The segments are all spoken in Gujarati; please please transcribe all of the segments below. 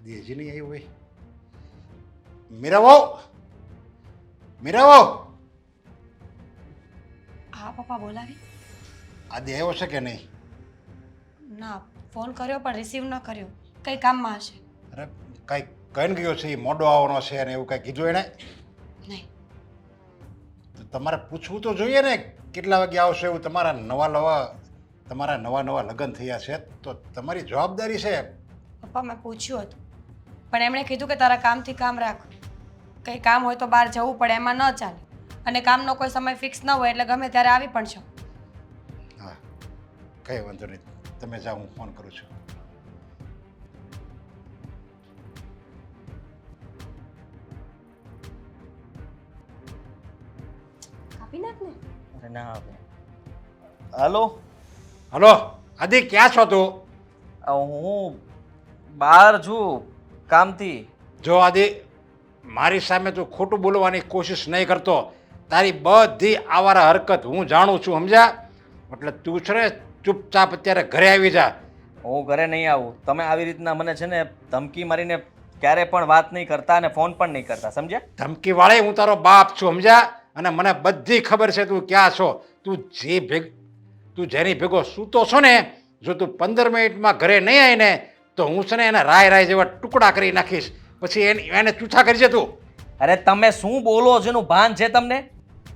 આદિ હજી નહીં આવ્યો હોય. મીરાવો, મીરાવો, હા પપ્પા બોલાવી. આદિ આવ્યો છે કે નહીં? ના, ફોન કર્યો પણ રિસીવ ન કર્યો. કઈ કામમાં હશે. અરે કાંઈ કહીને ગયો છે, એ મોડો આવવાનો છે અને એવું કાંઈ કીધું એણે? નહીં. તો તમારે પૂછવું તો જોઈએ ને કેટલા વાગે આવશે એવું. તમારા નવા લગ્ન થયા છે તો તમારી જવાબદારી છે. પપ્પા મેં પૂછ્યું હતું પણ એમણે કીધું કે તારા કામથી કામ રાખ. કંઈ કામ હોય તો બહાર જવું પડે, એમાં ન ચાલે. અને કામનો કોઈ સમય ફિક્સ ન હોય એટલે ગમે ત્યારે આવી પણ છો. હા, કંઈ વાંધો નહીં, તમે જાઓ, હું ફોન કરું છું. કાપી નાખ ને. અરે ના આવે. હાલો, હલો આદિ, ક્યાં છો તું? હું બહાર છું કામથી. જો આદિ, મારી સામે તું ખોટું બોલવાની કોશિશ નહીં કરતો. તારી બધી આવારા હરકત હું જાણું છું, સમજ્યા? એટલે તું છે ને ચૂપચાપ અત્યારે ઘરે આવી જા. હું ઘરે નહીં આવું. તમે આવી રીતના મને છે ને ધમકી મારીને ક્યારે પણ વાત નહીં કરતા અને ફોન પણ નહીં કરતા, સમજ્યા? ધમકી વાળે હું તારો બાપ છું, સમજ્યા? અને મને બધી ખબર છે તું ક્યાં છો. તું જેની ભેગો સૂતો છો ને, જો તું 15 મિનિટમાં ઘરે નહીં આવી ને તો હું છે ને એના રાય જેવા ટુકડા કરી નાખીશ. પછી એને ચૂથા કરજે તું. અરે તમે શું બોલો છો એનું ભાન છે તમને?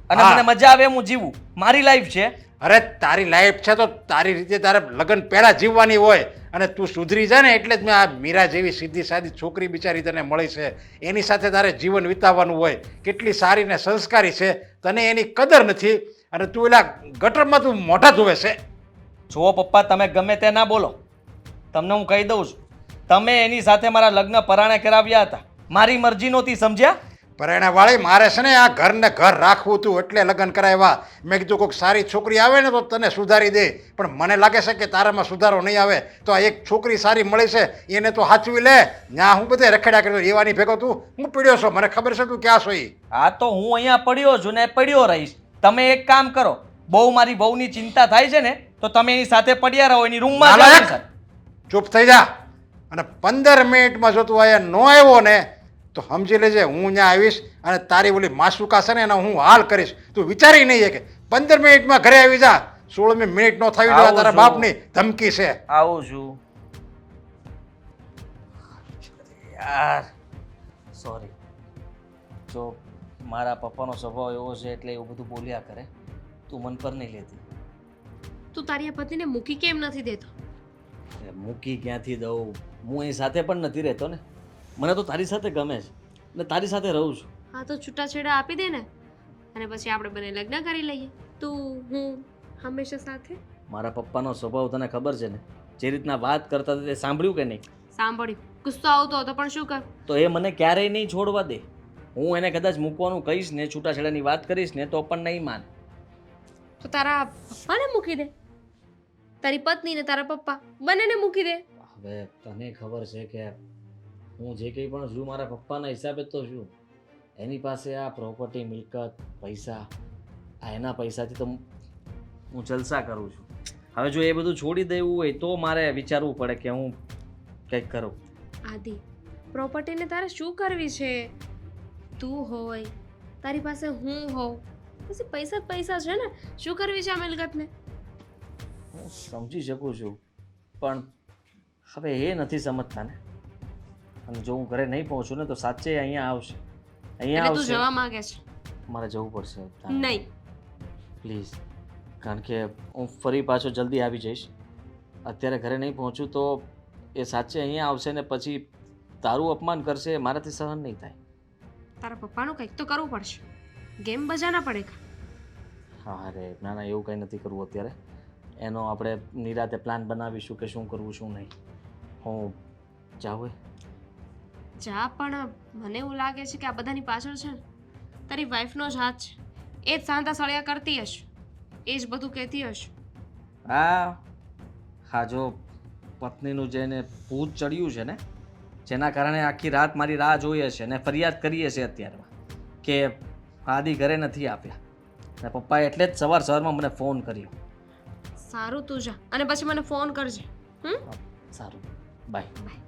અને હા. મને મજા આવે હું જીવું, મારી લાઈફ છે. અરે તારી લાઈફ છે તો તારી રીતે તારે લગ્ન પહેલાં જીવવાની હોય. અને તું સુધરી જાય ને એટલે જ મેં આ મીરા જેવી સીધી સાદી છોકરી બિચારી તને મળી છે. એની સાથે તારે જીવન વિતાવવાનું હોય. કેટલી સારી ને સંસ્કારી છે, તને એની કદર નથી અને તું એલા ગટરમાં તું મોઢા ધોવે છે. જુઓ પપ્પા, તમે ગમે તે ના બોલો. તમને હું કહી દઉં છું, તમે એની સાથે મારા લગ્ન પરાણે કરાવ્યા હતા, મારી મરજી નહોતી, સમજ્યા? પરણા વાળી મારે છે ને આ ઘરને ઘર રાખવું હતું એટલે લગ્ન કરાવ્યા. મેં કીધું કોઈક સારી છોકરી આવે ને તો તને સુધારી દે, પણ મને લાગે છે કે તારામાં સુધારો નહીં આવે. તો આ એક છોકરી સારી મળી છે, એને તો સાચવી લે. ત્યાં હું બધે રખડ્યા કર્યો એવાની ભેગો તું હું પીડ્યો છો, મને ખબર છે તું ક્યાં છો. હા તો હું અહીંયા પડ્યો છું ને પડ્યો રહીશ. તમે એક કામ કરો, બહુ મારી બહુની ચિંતા થાય છે ને તો તમે એની સાથે પડ્યા રહો, એની રૂમમાં નાલાયક! ચૂપ થઈ જા. અને 15 મિનિટમાં જો તું અહીંયા ન આવ્યો ને તો સમજી લેજે હું ત્યાં આવીશ અને તારી ઓલી માસુકા છે ને એનો હું હાલ કરીશ. તું વિચારી નહીં કે 15 મિનિટમાં ઘરે આવી જા. 16મી મિનિટ નો થવી જોઈએ. તારા બાપની ધમકી છે. આવું છું યાર, સોરી. જો મારા પપ્પાનો સ્વભાવ એવો છે એટલે એવું બધું બોલ્યા કરે. તું મન પર નહીં લેતી. તું તારી આ પતિને મૂકી કેમ નથી દેતો? મૂકી ક્યાંથી દઉં? હું એની સાથે પણ નથી રહેતો ને. મને તો તારી સાથે ગમે છે ને તારી સાથે રહું છું. હા તો છૂટાછેડા આપી દે ને, અને પછી આપણે બંને લગ્ન કરી લઈએ, તું હું હંમેશા સાથે. મારા પપ્પાનો સ્વભાવ તને ખબર છે ને, જે રીતના વાત કરતા હતા તે સાંભળ્યું કે નહીં? સાંભળ્યું. ગુસ્સો આવતો હતો પણ શું કર? તો એ મને ક્યારેય નહીં છોડવા દે. હું એને કદાચ મૂકવાનું કહીશ ને, છૂટાછેડાની વાત કરીશ ને તો પણ નહીં માને. તો તારા પપ્પાને મૂકી દે, તારી પત્નીને તારા પપ્પા બંનેને મૂકી દે. હવે તને ખબર છે કે હું જે કંઈ પણ છું મારા પપ્પાના હિસાબે તો છું. એની પાસે આ પ્રોપર્ટી, મિલકત, પૈસા, આ એના પૈસાથી તો હું જલસા કરું છું. હવે જો એ બધું છોડી દેવું હોય તો મારે વિચારવું પડે કે હું કંઈક કરું. આદિ, પ્રોપર્ટીને તારે શું કરવી છે? તું હોય, તારી પાસે હું હોઉં, પછી પૈસા જ પૈસા છે ને. શું કરવી છે આ મિલકતને? હું સમજી શકું છું પણ હવે એ નથી સમજતા ને. અને જો હું ઘરે નહીં પહોંચું ને તો સાચે અહીંયા આવશે. અહીંયા એટલે તું આવશે. જવા માંગે છે? મારે જવું પડશે. નહીં. પ્લીઝ, કારણ કે હું ફરી પાછો જલ્દી આવી જઈશ. અત્યારે ઘરે નહીં પહોંચું તો એ સાચે અહીંયા આવશે ને પછી તારું અપમાન કરશે. મારાથી સહન નહીં થાય. તારા પપ્પાનું કંઈક તો કરવું પડશે. ગેમ બજાના પડે. હા અરે ના ના, એવું કંઈ નથી કરવું અત્યારે. એનો આપણે નિરાતે પ્લાન બનાવીશું કે શું કરવું શું નહીં. હું જાઉં? જા, પણ મને એવું લાગે છે કે આ બધાની પાછળ છે ને તારી વાઈફનો જ હાથ છે. એ જ સાંતા સળિયા કરતી હશે, એ જ બધું કહેતી હશે. હા જો પત્નીનું જેને ભૂત ચડ્યું છે ને, જેના કારણે આખી રાત મારી રાહ જોઈ હશે ને ફરિયાદ કરી હશે અત્યારમાં કે આદિ ઘરે નથી આપ્યા, અને પપ્પાએ એટલે જ સવારમાં મને ફોન કર્યો. સારું, તું જા અને પછી મને ફોન કરજે. સારું, બાય.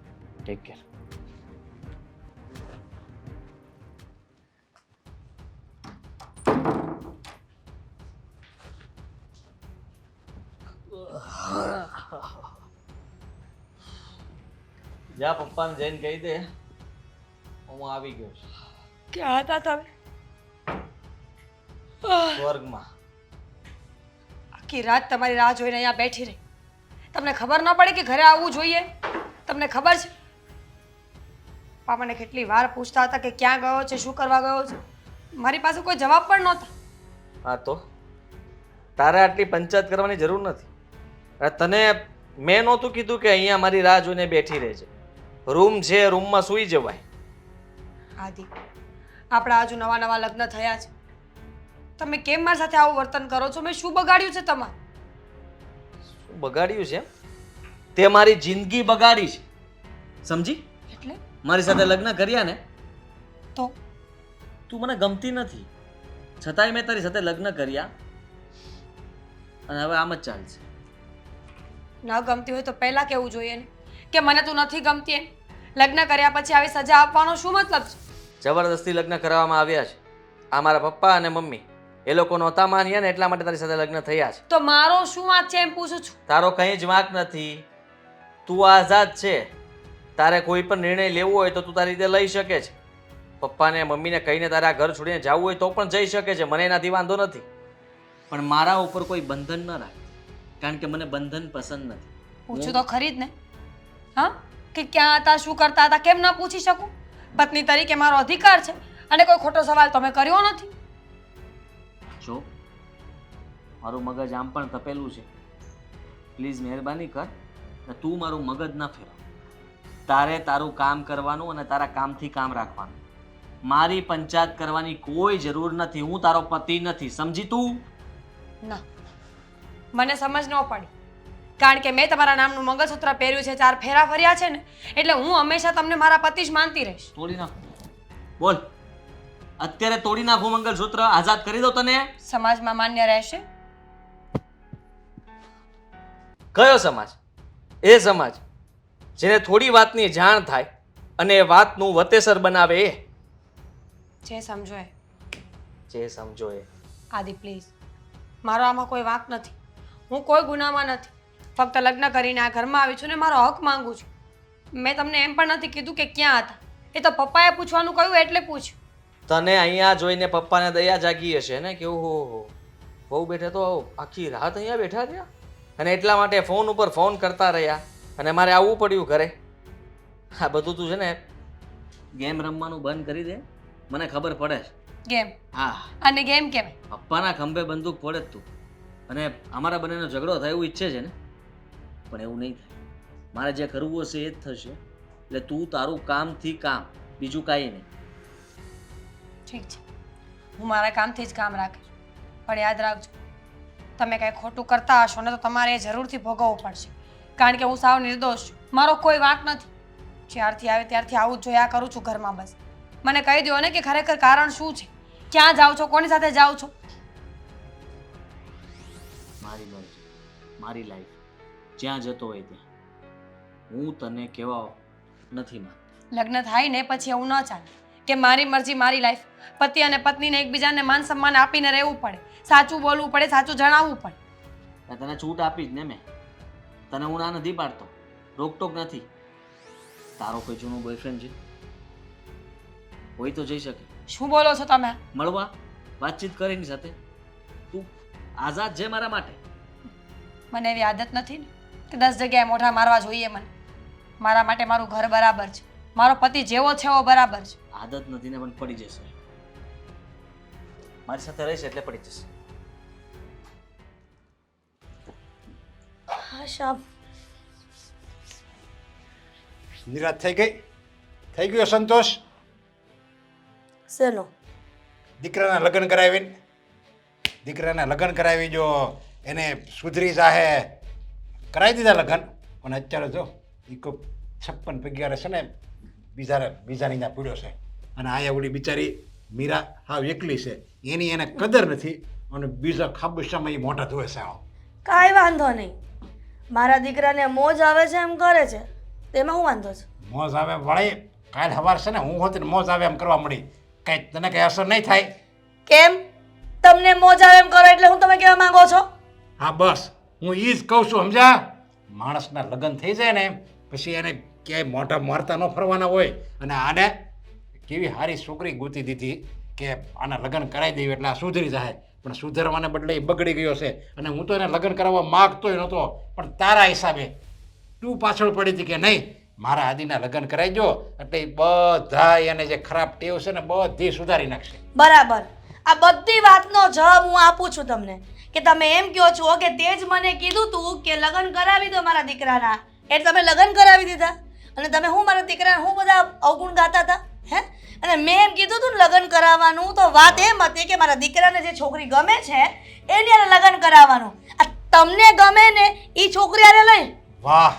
Take care. જા પપ્પાને જઈને કહી દે હું આવી ગયો છું ક્યાં હતા તમે? સ્વર્ગમાં. આખી રાત તમારી રાહ જોઈને અહીંયા બેઠી રહી. તમને ખબર ન પડી કે ઘરે આવવું જોઈએ? તમને ખબર છે? પપ્પા મને કેટલી વાર પૂછતા હતા કે ક્યાં ગયો છે, શું કરવા ગયો છે. મારી પાસે કોઈ જવાબ પણ નહોતા. હા તો તારે આટલી પંચાયત કરવાની જરૂર નથી. અરે તને મેં નહોતું કીધું કે અહીંયા મારી રાહ જોઈને બેઠી રહે છે. રૂમ છે, રૂમમાં સૂઈ જવાય. આદિ, આપણા હજુ નવા નવા લગ્ન થયા છે. તમે કેમ મારી સાથે આવું વર્તન કરો છો? મેં શું બગાડ્યું છે તમારે? શું બગાડ્યું છે? તે મારી જિંદગી બગાડી છે, સમજી? એટલે મારી સાથે લગ્ન કર્યા ને તો તું મને ગમતી નથી, છતાંય મેં તારી સાથે લગ્ન કર્યા અને હવે આમ જ ચાલશે. ન ગમતી હોય તો પહેલા કહેવું જોઈએ ને કે મને તું નથી ગમતી એમ. લગ્ન કર્યા પછી આવી સજા આપવાનો શું મતલબ છે? જબરદસ્તી લગ્ન કરવામાં આવ્યા છે. આ મારા પપ્પા અને મમ્મી એ લોકો નહોતા માન્યા ને એટલા માટે તારી સાથે લગ્ન થયા છે. તો મારો શું વાંક છે એમ પૂછું છું. તારો કંઈ જ વાંક નથી. તું આઝાદ છે. તારે કોઈ પણ નિર્ણય લેવો હોય તો તું તારી રીતે લઈ શકે છે. પપ્પાને મમ્મીને કહીને તારે આ ઘર છોડીને જવું હોય તો પણ જઈ શકે છે, મને એનાથી વાંધો નથી. પણ મારા ઉપર કોઈ બંધન ન રાખ, કારણ કે મને બંધન પસંદ નથી. પૂછું તો ખરી જ ને. હા, કે ક્યાં હતા, શું કરતા હતા, કેમ ન પૂછી શકું? પત્ની તરીકે મારો અધિકાર છે અને કોઈ ખોટો સવાલ તમે કર્યો નથી. જો મારું મગજ આમ પણ તપેલું છે, પ્લીઝ મહેરબાની કર ને તું મારું મગજ ન ફેરવ. તારે તારું કામ કરવાનું અને તારા કામથી કામ રાખવાનું. મારી પંચાયત કરવાની કોઈ જરૂર નથી. હું તારો પતિ નથી, સમજી તું? ના, મને સમજ ન પડી. કારણ કે મેં તમારા નામનું મંગળસૂત્ર પહેર્યું છે, 4 ફેરા ફર્યા છે ને, એટલે હું હંમેશા તમને મારા પતિ જ માનતી રહીશ. તોડી નાખો. બોલ, અત્યારે તોડી નાખું મંગળસૂત્ર, આઝાદ કરી દો તને. સમાજમાં માન્ય રહેશે? કયો સમાજ? એ સમાજ જેને થોડી વાતની જાણ થાય અને એ વાતનું વતેસર બનાવે એ. જે સમજો એ. જે સમજો એ. આદિ પ્લીઝ, મારો આમાં કોઈ વાંક નથી. હું કોઈ ગુનામાં નથી. ફક્ત લગ્ન કરીને આ ઘરમાં આવી છું ને મારો હક માંગુ છું. મેં તમને એમ પણ નથી કીધું કે ક્યાં હતા. એ તો પપ્પાએ પૂછવાનું કહ્યું એટલે પૂછ્યું. તને અહીંયા જોઈને પપ્પાને દયા જાગી હશે ને કે ઓહો બહુ બેઠા તો આખી રાત અહીંયા બેઠા રહ્યા અને એટલા માટે ફોન ઉપર ફોન કરતા રહ્યા અને મારે આવવું પડ્યું ઘરે. આ બધું તું છે ને ગેમ રમવાનું બંધ કરી દે, મને ખબર પડે છે. ગેમ? હા. અને ગેમ કેમ? પપ્પાના ખંભે બંદૂક ફોડે જ તું અને અમારા બંનેનો ઝઘડો થાય એવું ઈચ્છે છે ને, પણ એવું નહીં થાય. મારે જે કરવું હશે એ જ થશે. એટલે તું તારું કામથી કામ, બીજું કાંઈ નહીં. ઠીક છે, હું મારા કામથી જ કામ રાખીશ. પણ યાદ રાખજો, તમે કંઈ ખોટું કરતા હશો ને તો તમારે એ જરૂરથી ભોગવવું પડશે. કારણ કે હું સાવ નિર્દોષ છું, મારો કોઈ વાંક નથી. જ્યારથી આવે ત્યારથી આવું જ જોયા કરું છું ઘરમાં. બસ મને કહી દો ને કે ખરેખર કારણ શું છે? ક્યાં જાઓ છો, કોની સાથે જાઓ છો? મારી મરજી, મારી લાઈફ, જ્યાં જતો હોય ત્યાં. હું તને કહેવા નથી માંગતો. લગ્ન થાય ને પછી એવું ન ચાલે કે મારી મરજી મારી લાઈફ. પતિ અને પત્નીને એકબીજાને માન સન્માન આપીને રહેવું પડે, સાચું બોલવું પડે, સાચું જણાવવું પડે. તને છૂટ આપી જ ને મેં. તને હું ના નથી પાડતો, રોકટોક નથી. તારો કોઈ જૂનો બોયફ્રેન્ડ છે હોય તો જઈ શકે. શું બોલો છો તમે? મળવા, વાતચીત કરીને સાથે. તું આઝાદ છે મારા માટે. મને એવી આદત નથી ને કે 10 જગ્યાએ મોઢા મારવા જોઈએ. મને મારા માટે મારું ઘર બરાબર છે, મારો પતિ જેવો છે એવો બરાબર છે. આદત નથી ને પણ પડી જશે. મારી સાથે રહેશે એટલે પડી જશે. હા શાબ. નિરાશ થઈ ગયો સંતોષ? શેનો? દીકરાના લગ્ન કરાવી જો એને સુધરી જાહે, કરાવી દીધા લગ્ન. પણ અત્યારે જો એ કોઈ 56 પગિયારે છે ને બીજાની ત્યાં પીડ્યો છે અને આયા ઓલી બિચારી મીરા હાવ એકલી છે, એની એને કદર નથી અને બીજા ખાબુશામાં એ મોઢા ધોવે છે. કાંઈ વાંધો નહીં, મારા દીકરાને મોજ આવે છે એમ કરે છે, તેમાં શું વાંધો છે? મોજ આવે વળી, કાલ સવાર છે ને હું હોત ને મોજ આવે એમ કરવા મળી, કાંઈ તને કંઈ અસર નહીં થાય? કેમ તમને મોજ આવે એમ કરો એટલે હું તમે કહેવા માંગો છો? હા બસ હું એ જ કહું છું, સમજ્યા? માણસના લગ્ન થઈ જાય ને પછી એને ક્યાંય મોઢા મારતા ન ફરવાના હોય. અને આને કેવી સારી છોકરી ગોતી દીધી કે આના લગ્ન કરાવી દઈએ એટલે આ સુધરી જાય, પણ સુધરવાને બદલે એ બગડી ગયો છે. અને હું તો એને લગ્ન કરાવવા માગતોય નહોતો, પણ તારા હિસાબે તું પાછળ પડી હતી કે નહીં મારા આદિના લગ્ન કરાવી દો એટલે એ બધા એને જે ખરાબ ટેવ છે ને બધી સુધારી નાખશે. બરાબર. આ બધી વાતનો જવાબ હું આપું છું તમને કે તમે એમ કહો છો કે તે જ મને કીધું તું કે લગ્ન કરાવી દો મારા દીકરાના, એટલે તમે લગ્ન કરાવી દીધા. અને તમે હું મારા દીકરાના હું બધા અવગુણ ગાતા હતા હે? અને મેં એમ કીધું તું ને લગ્ન કરાવવાનું, તો વાત એમ હતી કે મારા દીકરાને જે છોકરી ગમે છે એની હારે લગ્ન કરાવવાનું. આ તમને ગમે ને એ છોકરી હારે લઈ. વાહ,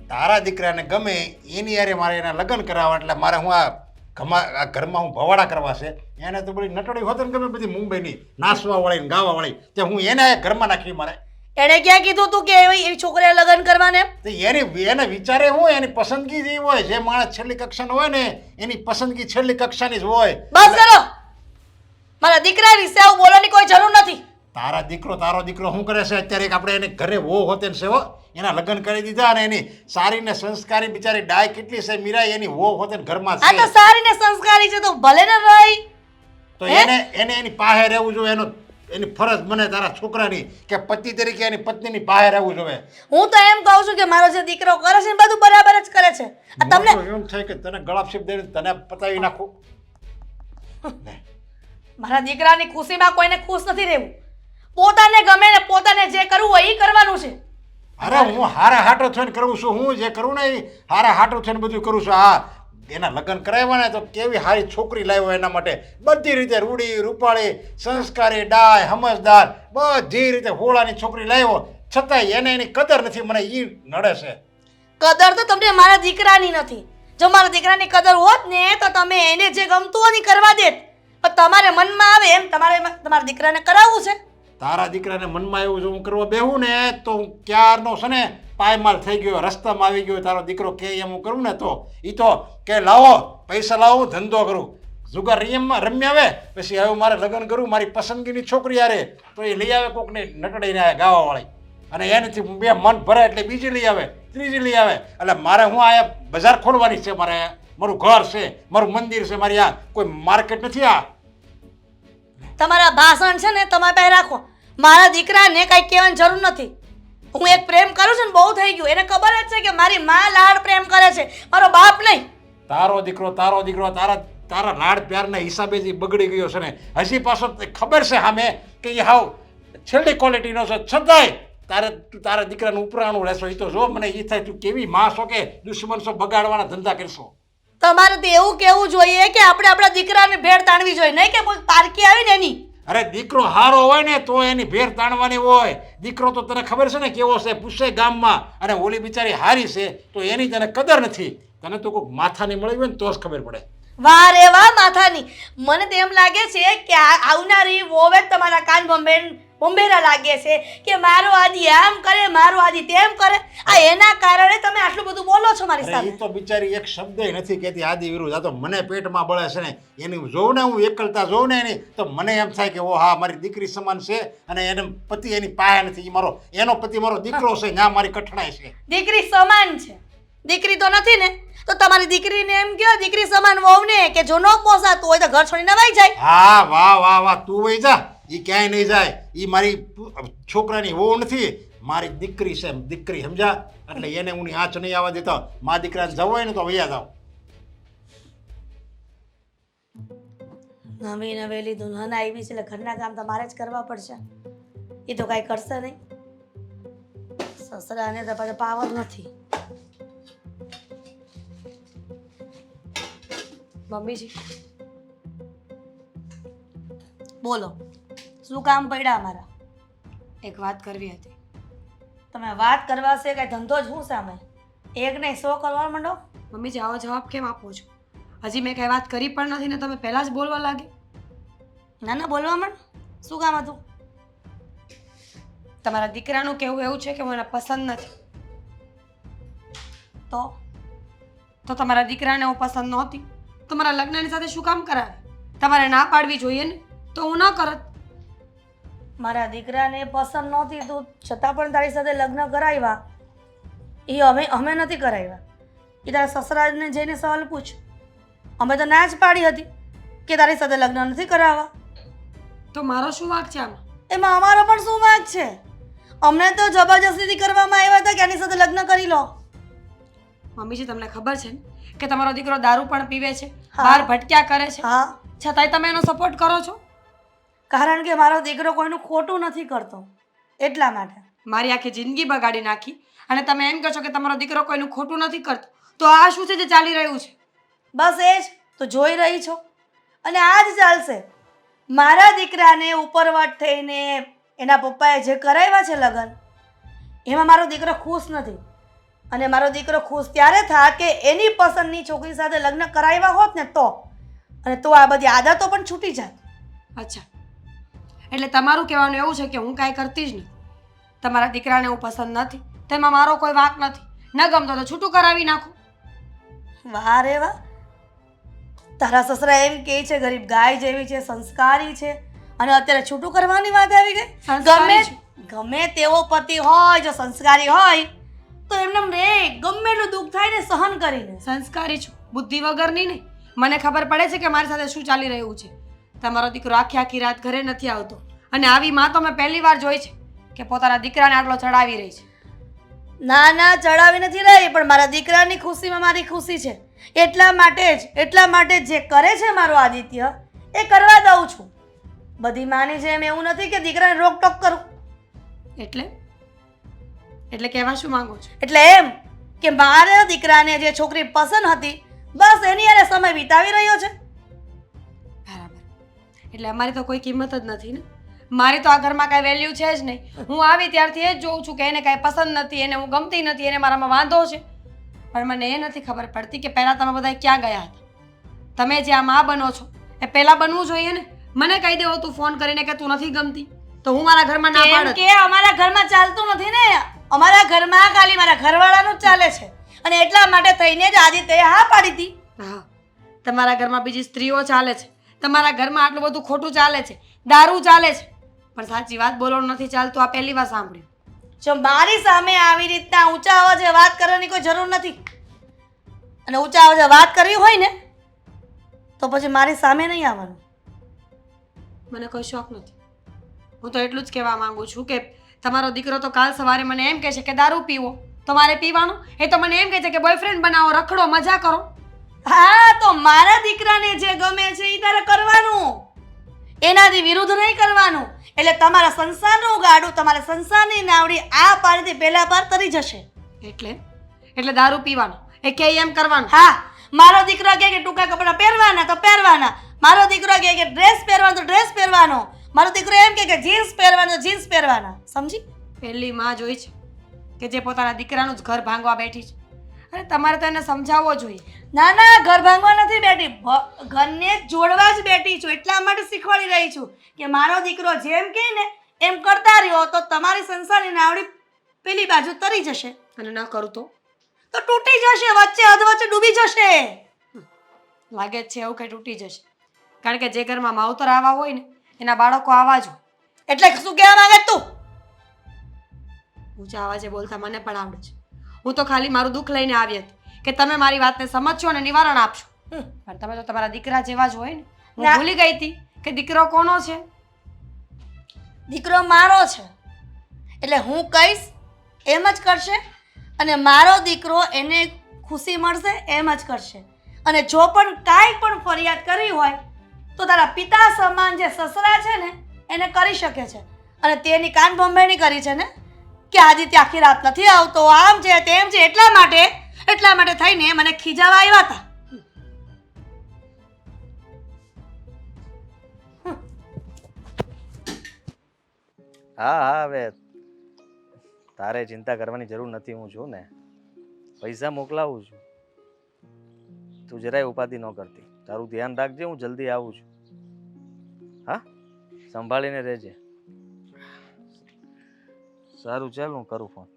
તારા દીકરાને ગમે એની યારે મારે એના લગ્ન કરાવવા એટલે મારે હું આ ઘરમાં હું ભવાડા કરવા છે. એને તો બધી નટડી હોત ને ગમે બધી મુંબઈની નાસવા વાળી ને ગાવા વાળી, તે હું એને ઘરમાં નાખી મારે. એણે ક્યાં કીધું તું કે એવી છોકરી હારે લગ્ન કરવાને? તો એને વિચારે હું એની પસંદગી જે હોય, જે માણસ છેલ્લી કક્ષાનો હોય ને એની પસંદગી છેલ્લી કક્ષાની જ હોય. બસ કરો, મારા દીકરા વિશે આવું બોલવાની કોઈ જરૂર નથી. તારો દીકરો શું કરે છે અત્યારે? આપણે એને ઘરે વો હોતે ને છે હો, એના લગ્ન કરી દીધા અને એની સારી ને સંસ્કારી બિચારી ડાય કેટલી છે મીરા, એની વો હોતે ને ઘરમાં આ તો છે. સારી ને સંસ્કારી છે તો ભલે ને રહી. તો એને એની પાસે રહેવું જોઈએ. એની ફરજ મને તારા છોકરાની કે પતિ તરીકે એની પત્નીની પાસે રહેવું જોઈએ. હું તો એમ કહું છું કે મારો જે દીકરો કરે છે ને બધું બરાબર જ કરે છે. આ તમને મને તો એમ થાય કે તને ગળાપશીપ દઈને તને પતાવી નાખું. મારા દીકરાની ખુશીમાં કોઈને ખુશ નથી રહેવું. પોતાને ગમે ને પોતાને જે કરવું હોય એ કરવાનું છે. અરે હું હારા હાટો થઈને કરું છું, હું જે કરું ને એ હારા હાટો થઈને બધું કરું છું. હા, એના લગ્ન કરાવ્યા ને તો કેવી સારી છોકરી લાવ્યો એના માટે, બધી રીતે રૂડી રૂપાળી સંસ્કારી ડાય સમજદાર બધી રીતે હોળાની છોકરી લાવ્યો, છતાંય એને એની કદર નથી. મને એ નડે છે. કદર તો તમને મારા દીકરાની નથી. જો મારા દીકરાની કદર હોત ને તો તમે એને જે ગમતું હોય ને કરવા દેત. પણ તમારે મનમાં આવે એમ તમારા દીકરાને કરાવવું છે. તારા દીકરાને મનમાં એવું જો હું કરવા બેહું ને તો હું ક્યારનો છે ને પાયમાલ થઈ ગયો, રસ્તામાં આવી ગયો. તારો દીકરો કે એમ હું કરું ને તો એ તો કે લાવો પૈસા લાવો ધંધો કરું, જુગાર રમ્યા આવે પછી હવે મારે લગ્ન કરું મારી પસંદગીની છોકરી યારે તો એ લઈ આવે કોકને નટડીને આવે ગાવાવાળી, અને એનાથી બે મન ભરે એટલે બીજી લઈ આવે, ત્રીજી લઈ આવે. એટલે મારે હું આ બજાર ખોલવાની છે, મારું ઘર છે, મારું મંદિર છે, મારી આ કોઈ માર્કેટ નથી. આ તમારા ભાષણ છે ને તમારે પાસે રાખો. મારા દીકરાને કઈ કહેવાની જરૂર નથી. હું એક પ્રેમ કરું છું ને બહુ થઈ ગયું. એને ખબર જ છે કે મારી માં લાડ પ્રેમ કરે છે, મારો બાપ નહીં. તારો દીકરો તારા લાડ પ્યારના હિસાબે જ ઈ બગડી ગયો છે ને હજી પાછો ખબર છે સામે કે એ હાવ છેલ્લી ક્વોલિટીનો છે, છતાંય તારા દીકરાનું ઉપરાણું રહેશો. એ તો જો મને એ થાય તું કેવી માં છો કે દુશ્મન છો, બગાડવાના ધંધા કરશો. તમારે તો એવું કહેવું જોઈએ કે આપણે આપણા દીકરાને ભેળ તાણવી જોઈએ, નહીં કે પારકી આવી ને એની. અરે દીકરો હારો હોય ને તો એની ભેર તાણવાની હોય. દીકરો તો તને ખબર છે ને કેવો છે, પૂછે ગામમાં, અને ઓલી બિચારી હારી છે તો એની તને કદર નથી. તને તો કોઈક માથાની મળી હોય ને તો જ ખબર પડે. વાહ રે વાહ માથાની. મને તો એમ લાગે છે કે આવનારી વોવે તમારા કાન બોમ્બેરા લાગે છે કે મારો આદિ આમ કરે, મારો આદિ તેમ કરે. આ એના કારણે તમે આટલું બધું બોલો છો મારી સાથે. એ તો બિચારી એક શબ્દ નથી કહેતી આદિ વિરુદ્ધ. આ તો મને પેટમાં બળે છે ને એની જોઉં ને હું એકલતા જોઉં ને એની તો મને એમ થાય કે ઓ હા મારી દીકરી સમાન છે, અને એને પતિ એની પાસે નથી. એનો પતિ મારો દીકરો છે, ના મારી કઠણાઈ છે. દીકરી સમાન છે, દીકરી તો નથી ને. તો તમારી દીકરીને એમ કહો દીકરી સમાન વહુને કે જો ન પોસાતું હોય તો ઘર છોડીને વહી જાય. હા વાહ વાહ વાહ, તું વહી જા, એ ક્યાંય નહીં જાય. એ મારી છોકરાની વહુ નથી, મારી દીકરી છે, દીકરી સમજા. એટલે એને હું આંચ નહીં આવવા દેતો. મા દીકરાને જવું હોય ને તો વૈયા જાઓ. નવી નવેલી દુલ્હન આવી છે એટલે ઘરના કામ તમારે જ કરવા પડશે. એ તો કાંઈ કરશે નહીં. સસરાને તો પાછો પાવર નથી. મમ્મીજી બોલો, શું કામ પડ્યા અમારા? એક વાત કરવી હતી. તમે વાત કરવા છે કાંઈ ધંધો જ હું સામે? એક નહીં 100 કરવા માંડો. મમ્મીજી આવો જવાબ કેમ આપો છો? હજી મેં કઈ વાત કરી પણ નથી ને તમે પહેલા જ બોલવા લાગી. ના ના બોલવા માંડ. શું કામ હતું? તમારા દીકરાનું કહેવું એવું છે કે મને પસંદ નથી. તો તમારા દીકરાને હું પસંદ નહોતી તો મારા લગ્નની સાથે શું કામ કરાવે? તમારે ના પાડવી જોઈએ ને, તો હું ન કરત. મારા દીકરાને પસંદ નહોતી તો છતાં પણ તારી સાથે લગ્ન કરાવ્યા. એ અમે નથી કરાવ્યા. એ તારા સસરાને જઈને સવાલ પૂછ. અમે તો ના જ પાડી હતી કે તારી સાથે લગ્ન નથી કરાવવા. તો મારો શું વાંક છે આમાં? એમાં અમારો પણ શું વાંક છે? અમને તો જબરજસ્તીથી કરવામાં આવ્યા હતા કે આની સાથે લગ્ન કરી લો. મમ્મીજી તમને ખબર છે ને કે તમારો દીકરો દારૂ પણ પીવે છે, હા. બહાર ભટક્યા કરે છે, હા, છતાંય તમે એનો સપોર્ટ કરો છો. કારણ કે મારો દીકરો કોઈનું ખોટું નથી કરતો એટલા માટે. મારી આખી જિંદગી બગાડી નાખી અને તમે એમ કહો છો કે તમારો દીકરો કોઈનું ખોટું નથી કરતો. તો આ શું છે જે ચાલી રહ્યું છે? બસ એ જ તો જોઈ રહી છો. અને આ જ ચાલશે. મારા દીકરાને ઉપરવટ થઈને એના પપ્પાએ જે કરાવ્યા છે લગ્ન, એમાં મારો દીકરો ખુશ નથી. અને મારો દીકરો ખુશ ત્યારે થાત કે એની પસંદની છોકરી સાથે લગ્ન કરાવ્યા હોત ને તો. અને તો આ બધી આદતો પણ છૂટી જાત. અચ્છા, એટલે તમારું કહેવાનું એવું છે કે હું કાંઈ કરતી જ નથી. તમારા દીકરાને હું પસંદ નથી, તેમાં મારો કોઈ વાંક નથી. ન ગમતો તો છૂટું કરાવી નાખો. વાહ રે વાહ! તારા સસરા એમ કહે છે ગરીબ ગાય જેવી છે, સંસ્કારી છે, અને અત્યારે છૂટું કરવાની વાત આવી ગઈ. સંસ્કારી છું. ગમે તેવો પતિ હોય, જો સંસ્કારી હોય તો એમને રે ગમે એટલું દુઃખ થાય ને સહન કરીને. સંસ્કારી છું, બુદ્ધિ વગરની નહીં. મને ખબર પડે છે કે મારી સાથે શું ચાલી રહ્યું છે. તમારો દીકરો આખી આખી રાત ઘરે નથી આવતો, અને આવી માં તો મેં પહેલી વાર જોઈ છે કે પોતાના દીકરાને આટલો ચડાવી રહી છે. ના ના, ચડાવી નથી રહી, પણ મારા દીકરાની ખુશીમાં મારી ખુશી છે. એટલા માટે જ જે કરે છે મારો આદિત્ય એ કરવા દઉં છું. બધી માની જેમ એવું નથી કે દીકરાને રોકટોક કરું. એટલે કહેવા શું માંગો છો? એટલે એમ કે મારા દીકરાને જે છોકરી પસંદ હતી બસ એની હારે સમય વિતાવી રહ્યો છે. બરાબર. એટલે અમારી તો કોઈ કિંમત જ નથી ને. મારી તો આ ઘરમાં કાંઈ વેલ્યુ છે જ નહીં. હું આવી ત્યારથી એ જ જોઉં છું કે એને કાંઈ પસંદ નથી, એને હું ગમતી નથી, એને મારામાં વાંધો છે. પણ મને એ નથી ખબર પડતી કે પહેલાં તમે બધા ક્યાં ગયા હતા. તમે જે આ માં બનો છો એ પહેલાં બનવું જોઈએ ને. મને કહી દેવો તું ફોન કરીને કે તું નથી ગમતી, તો હું મારા ઘરમાં ના કેમ પાડત. કે અમારા ઘરમાં ચાલતું નથી ને. અમારા ઘરમાં ખાલી મારા ઘરવાળાનું જ ચાલે છે, અને એટલા માટે થઈને જ આદિત્યએ હા પાડી હતી. હા, તમારા ઘરમાં બીજી સ્ત્રીઓ ચાલે છે, તમારા ઘરમાં આટલું બધું ખોટું ચાલે છે, દારૂ ચાલે છે, પણ સાચી વાત બોલવાનું નથી ચાલતું. આ પહેલી વાર સાંભળ્યું. જો મારી સામે આવી રીતના ઊંચા અવાજે વાત કરવાની કોઈ જરૂર નથી. અને ઊંચા અવાજે વાત કરવી હોય ને તો પછી મારી સામે નહીં આવવાનું. મને કોઈ શોખ નથી. હું તો એટલું જ કહેવા માંગુ છું કે તમારો દીકરો તો કાલ સવારે મને એમ કહે છે કે દારૂ પીવો, તો મારે પીવાનું. એ તો મને એમ કહે છે કે બોયફ્રેન્ડ બનાવો, રખડો, મજા કરો. હા, તો મારા દીકરાને જે ગમે છે એ તારે કરવાનું, એનાથી વિરુદ્ધ નહીં કરવાનું. એટલે તમારા સંસારનું ગાડું, તમારા સંસારની નાવડી આ પારથી પહેલા પાર તરી જશે. એટલે દારૂ પીવાનો, એ કે એમ કરવાનું. હા, મારો દીકરો કહે કે ટૂંકા કપડાં પહેરવાના તો પહેરવાના, મારો દીકરો કહે કે ડ્રેસ પહેરવાનો તો ડ્રેસ પહેરવાનો, મારો દીકરો એમ કહે કે જીન્સ પહેરવાનો જીન્સ પહેરવાના. સમજી? પહેલી માં જોઈ છે કે જે પોતાના દીકરાનું જ ઘર ભાંગવા બેઠી છે. અરે તમારે તો એને સમજાવવો જોઈએ. ના ના, ઘર ભાંગવા નથી બેઠી, ઘરને જોડવા જ બેઠી છું. એટલા માટે શીખવાડી રહી છું કે મારો દીકરો જેમ કહે ને એમ કરતા રહ્યો તો તમારી સંસારની નાવડી પેલી બાજુ તરી જશે. અને ન કરું તો તૂટી જશે, વચ્ચે અધવચ્ચે ડૂબી જશે. લાગે જ છે એવું કંઈ તૂટી જશે. કારણ કે જે ઘરમાં માવતર આવા હોય ને એના બાળકો આવા જ હોય. એટલે શું કહેવા માંગે તું? ઊંચા અવાજે બોલતા મને પણ આવડે છે. હું તો ખાલી મારું દુઃખ લઈને આવી હતી કે તમે મારી વાતને સમજશો અને નિવારણ આપશો. પણ તમે તો તમારા દીકરા જેવા જ હોય ને. હું ના. ભૂલી ગઈ હતી કે દીકરો કોનો છે. દીકરો મારો છે એટલે હું કહીશ એમ જ કરશે, અને મારો દીકરો એને ખુશી મળશે એમ જ કરશે. અને જો પણ કાંઈ પણ ફરિયાદ કરવી હોય તો તારા પિતા સમાન જે સસરા છે ને એને કરી શકે છે. અને તેની કાન બોમ્બેની કરી છે ને કે આદિત્ય આખી રાત નથી આવતો, આમ છે તેમ છે, એટલા માટે થઈને મને ખીજાવા આવ્યા હતા. હા, હવે તારે ચિંતા કરવાની જરૂર નથી. હું છું ને, પૈસા મોકલાવું છું. તું જરાય ઉપાધિ ન કરતી. તારું ધ્યાન રાખજે, હું જલ્દી આવું છું. હા, સંભાળીને રહેજે. સારું, ચાલ હું કરું ફોન.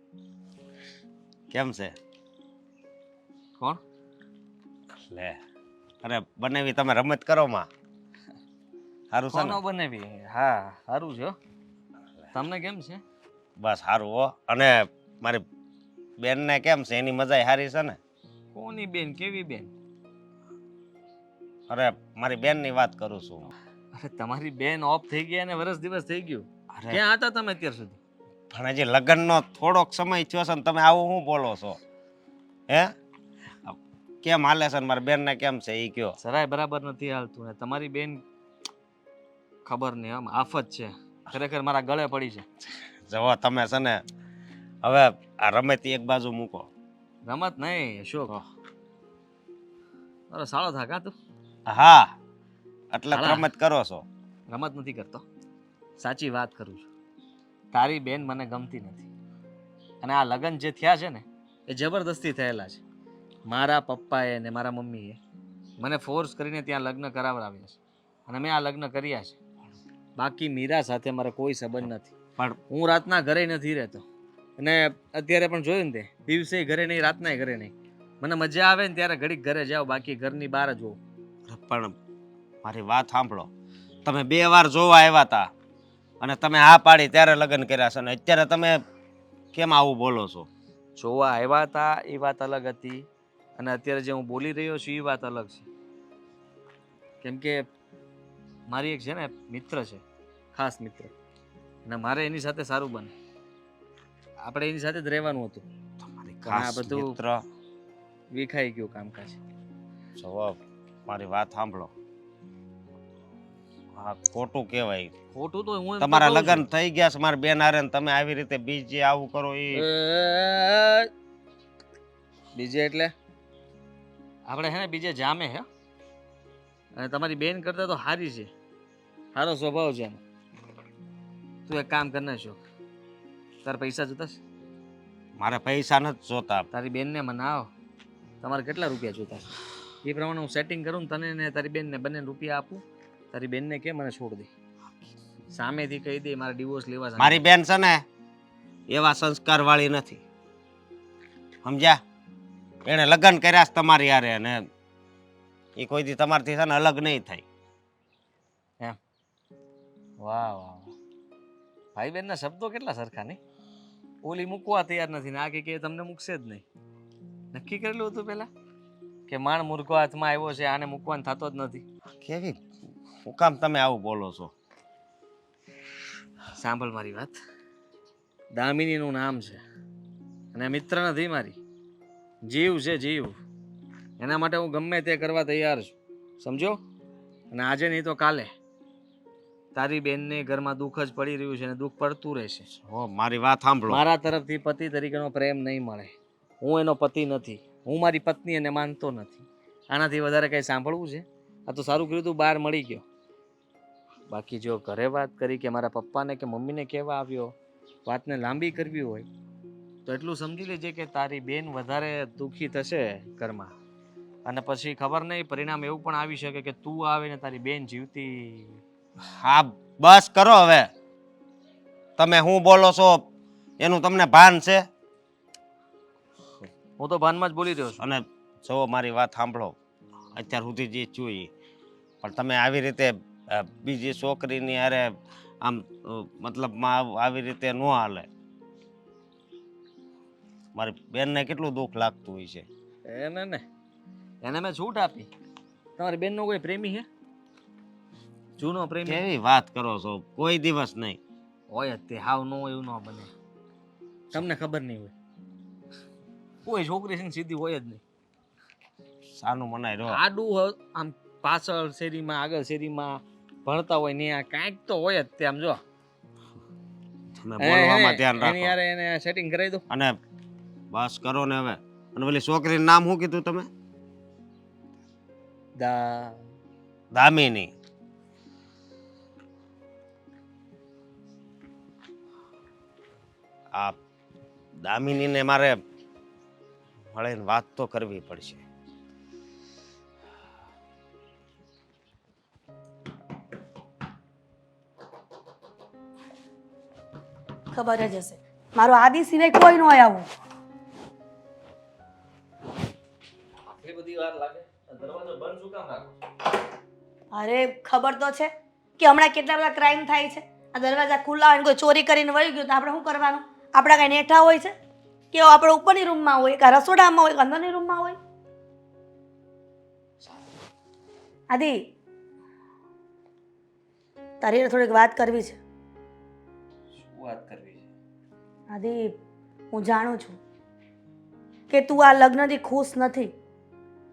કેમ છે? કોણ? લે, અરે બનાવી તમે રમત કરો માં. સારું છે ને? કોનો બનાવી? હા, સારું છે હો. તમને કેમ છે? બસ સારું હો. અને મારી બેનને કેમ છે? એની મજા સારી છે ને? કોની બેન? કેવી બેન? અરે મારી બેનની વાત કરું છું. અરે તમારી બેન ઓફ થઈ ગયા ને વર્ષ દિવસ થઈ ગયું. અરે ક્યાં હતા તમે અત્યાર સુધી? પણ હજી લગ્નનો થોડોક સમય થયો છે ને તમે આવું શું બોલો છો? હે કેમ હાલે છે ને મારી બેનને કેમ છે એ કયો? જરાય બરાબર નથી હાલતું ને તમારી બેન ખબર નહીં આમ આફત છે. ખરેખર મારા ગળે પડી છે. જવો તમે છે ને હવે આ રમેતી એક બાજુ મૂકો. રમત નહીં અશોક. અરે સાળો થા કા તું? હા એટલે હાલા. રમત કરો છો. રમત નથી કરતો, સાચી વાત કરું છું. તારી બેન મને ગમતી નથી અને આ લગ્ન જે થયા છે ને એ જબરદસ્તી થયેલા છે. મારા પપ્પાએ ને મારા મમ્મીએ મને ફોર્સ કરીને ત્યાં લગ્ન કરાવડાવ્યા છે અને મેં આ લગ્ન કર્યા છે. બાકી મીરા સાથે મારે કોઈ સંબંધ નથી. પણ હું રાતના ઘરે નથી રહેતો અને અત્યારે પણ જોયું ને તે દિવસે ઘરે નહીં, રાતના ઘરે નહીં. મને મજા આવે ને ત્યારે ઘડીક ઘરે જાઓ, બાકી ઘરની બહાર જ હોઉં. પણ મારી વાત સાંભળો. તમે 2 વાર જોવા આવ્યા હતા અને તમે હા પાડી ત્યારે લગ્ન કર્યા છે ને અત્યારે તમે કેમ આવું બોલો છો? જોવા આવ્યા હતા એ વાત અલગ હતી અને અત્યારે જે હું બોલી રહ્યો છું એ વાત અલગ છે. કેમ કે મારી એક છે ને મિત્ર છે, ખાસ મિત્ર, અને મારે એની સાથે સારું બને, આપણે એની સાથે જ રહેવાનું હતું. તમારી પણ આ ખાસ બધું મિત્ર. વિખાઈ ગયું કામકાજ. જવાબ મારી વાત સાંભળો. હા ખોટું કહેવાય. ખોટું તો હું એમ તમારા તો કહું લગ્ન છું. થઈ ગયા છે મારી બેન હારે ને તમે આવી રીતે બીજે આવું કરો એ બીજે એટલે આપણે હે ને બીજે જામે હે, અને તમારી બેન કરતા તો સારી છે, સારો સ્વભાવ છે એનો. તું એક કામ કરી નાખશો, તારા પૈસા જોતા છે? મારે પૈસા નથી જોતા. તારી બેનને મનાવો. તમારે કેટલા રૂપિયા જોતા છે એ પ્રમાણે હું સેટિંગ કરું ને તને ને તારી બેનને બંને રૂપિયા આપું. તારી બેનને કે મને છોડ દે, સામેથી કહી દે મારે ડિવોર્સ લેવા છે. મારી બેન છે ને એવા સંસ્કાર વાળી નથી, સમજ્યા? એને લગ્ન કર્યા છે તમારી હારે અને એ કોઈ દી તમારથી છે ને અલગ નહીં થાય. વાહ વાહ વાહ, ભાઈ બહેનના શબ્દો કેટલા સરખા નહીં? ઓલી મૂકવા તૈયાર નથી ને આ કે તમને મૂકશે જ નહીં. નક્કી કરેલું હતું પેલા કે માણ મૂર્ખો હાથમાં આવ્યો છે, આને મૂકવાનું થતો જ નથી. કેવી હું કામ તમે આવું બોલો છો? સાંભળ મારી વાત. દામિનીનું નામ છે અને મિત્ર નથી મારી, જીવ છે જીવ. એના માટે હું ગમે તે કરવા તૈયાર છું, સમજો? અને આજે નહીં તો કાલે તારી બેનને ઘરમાં દુઃખ જ પડી રહ્યું છે અને દુઃખ પડતું રહેશે. હો મારી વાત સાંભળો. મારા તરફથી પતિ તરીકેનો પ્રેમ નહીં મળે. હું એનો પતિ નથી, હું મારી પત્ની એને માનતો નથી. આનાથી વધારે કંઈ સાંભળવું છે? આ તો સારું કર્યું તું બહાર મળી ગયો. બાકી જો ઘરે વાત કરી કે મારા પપ્પાને કે મમ્મીને કહેવા આવ્યો, વાતને લાંબી કરવી હોય તો એટલું સમજી લેજે કે તારી બેન વધારે દુઃખી થશે ઘરમાં, અને પછી ખબર નહીં પરિણામ એવું પણ આવી શકે કે તું આવે ને તારી બેન જીવતી. હા બસ કરો હવે. તમે શું બોલો છો એનું તમને ભાન છે? હું તો ભાનમાં જ બોલી રહ્યો છું. અને જો મારી વાત સાંભળો, અત્યાર સુધી જે જોઈ પણ તમે આવી રીતે બીજી છોકરીની હારે આમ મતલબમાં આવી રીતે ન હાલે. મારી બેનને કેટલું દુઃખ લાગતું હોય છે. એને મેં છૂટ આપી. તમારી બેનનો કોઈ પ્રેમી છે? જૂનો પ્રેમી કેવી વાત કરો છો? કોઈ દિવસ નહીં હોય જ તે. હાવ ન હોય એવું ન બને. તમને ખબર નહીં હોય, કોઈ છોકરી છે ને સીધી હોય જ નહીં. સાનું મનાય રહો. આડું આમ પાછળ શેરીમાં આગળ શેરીમાં ભણતા હોય ને આ કાંઈક તો હોય જ તે. આમ જો તમે બોલવામાં ધ્યાન એની રાખો. યારે એને સેટિંગ કરાવી દો. અને બસ કરો ને હવે. અને પેલી છોકરીનું નામ શું કીધું તમે? દામિની. આ દામિનીને મારે મળીને વાત તો કરવી પડશે. ખબર જ હશે મારો આદિ સિવાય કોઈ ન હોય આવું. આટલી બધી વાર લાગે? દરવાજો બંધ શું કામ રાખો? અરે ખબર તો છે કે હમણાં કેટલા બધા ક્રાઇમ થાય છે. આ દરવાજા ખુલ્લા હોય ને કોઈ ચોરી કરીને વળી ગયું તો આપણે શું કરવાનું? આપણા કઈ નેઠા હોય છે? કે આપણે ઉપરની રૂમમાં હોય કે રસોડામાં હોય કે અંદરની રૂમમાં હોય? આદિ, તારી હારે થોડીક વાત કરવી છે. શું વાત કરવી છે? આદિ, હું જાણું છું કે તું આ લગ્નથી ખુશ નથી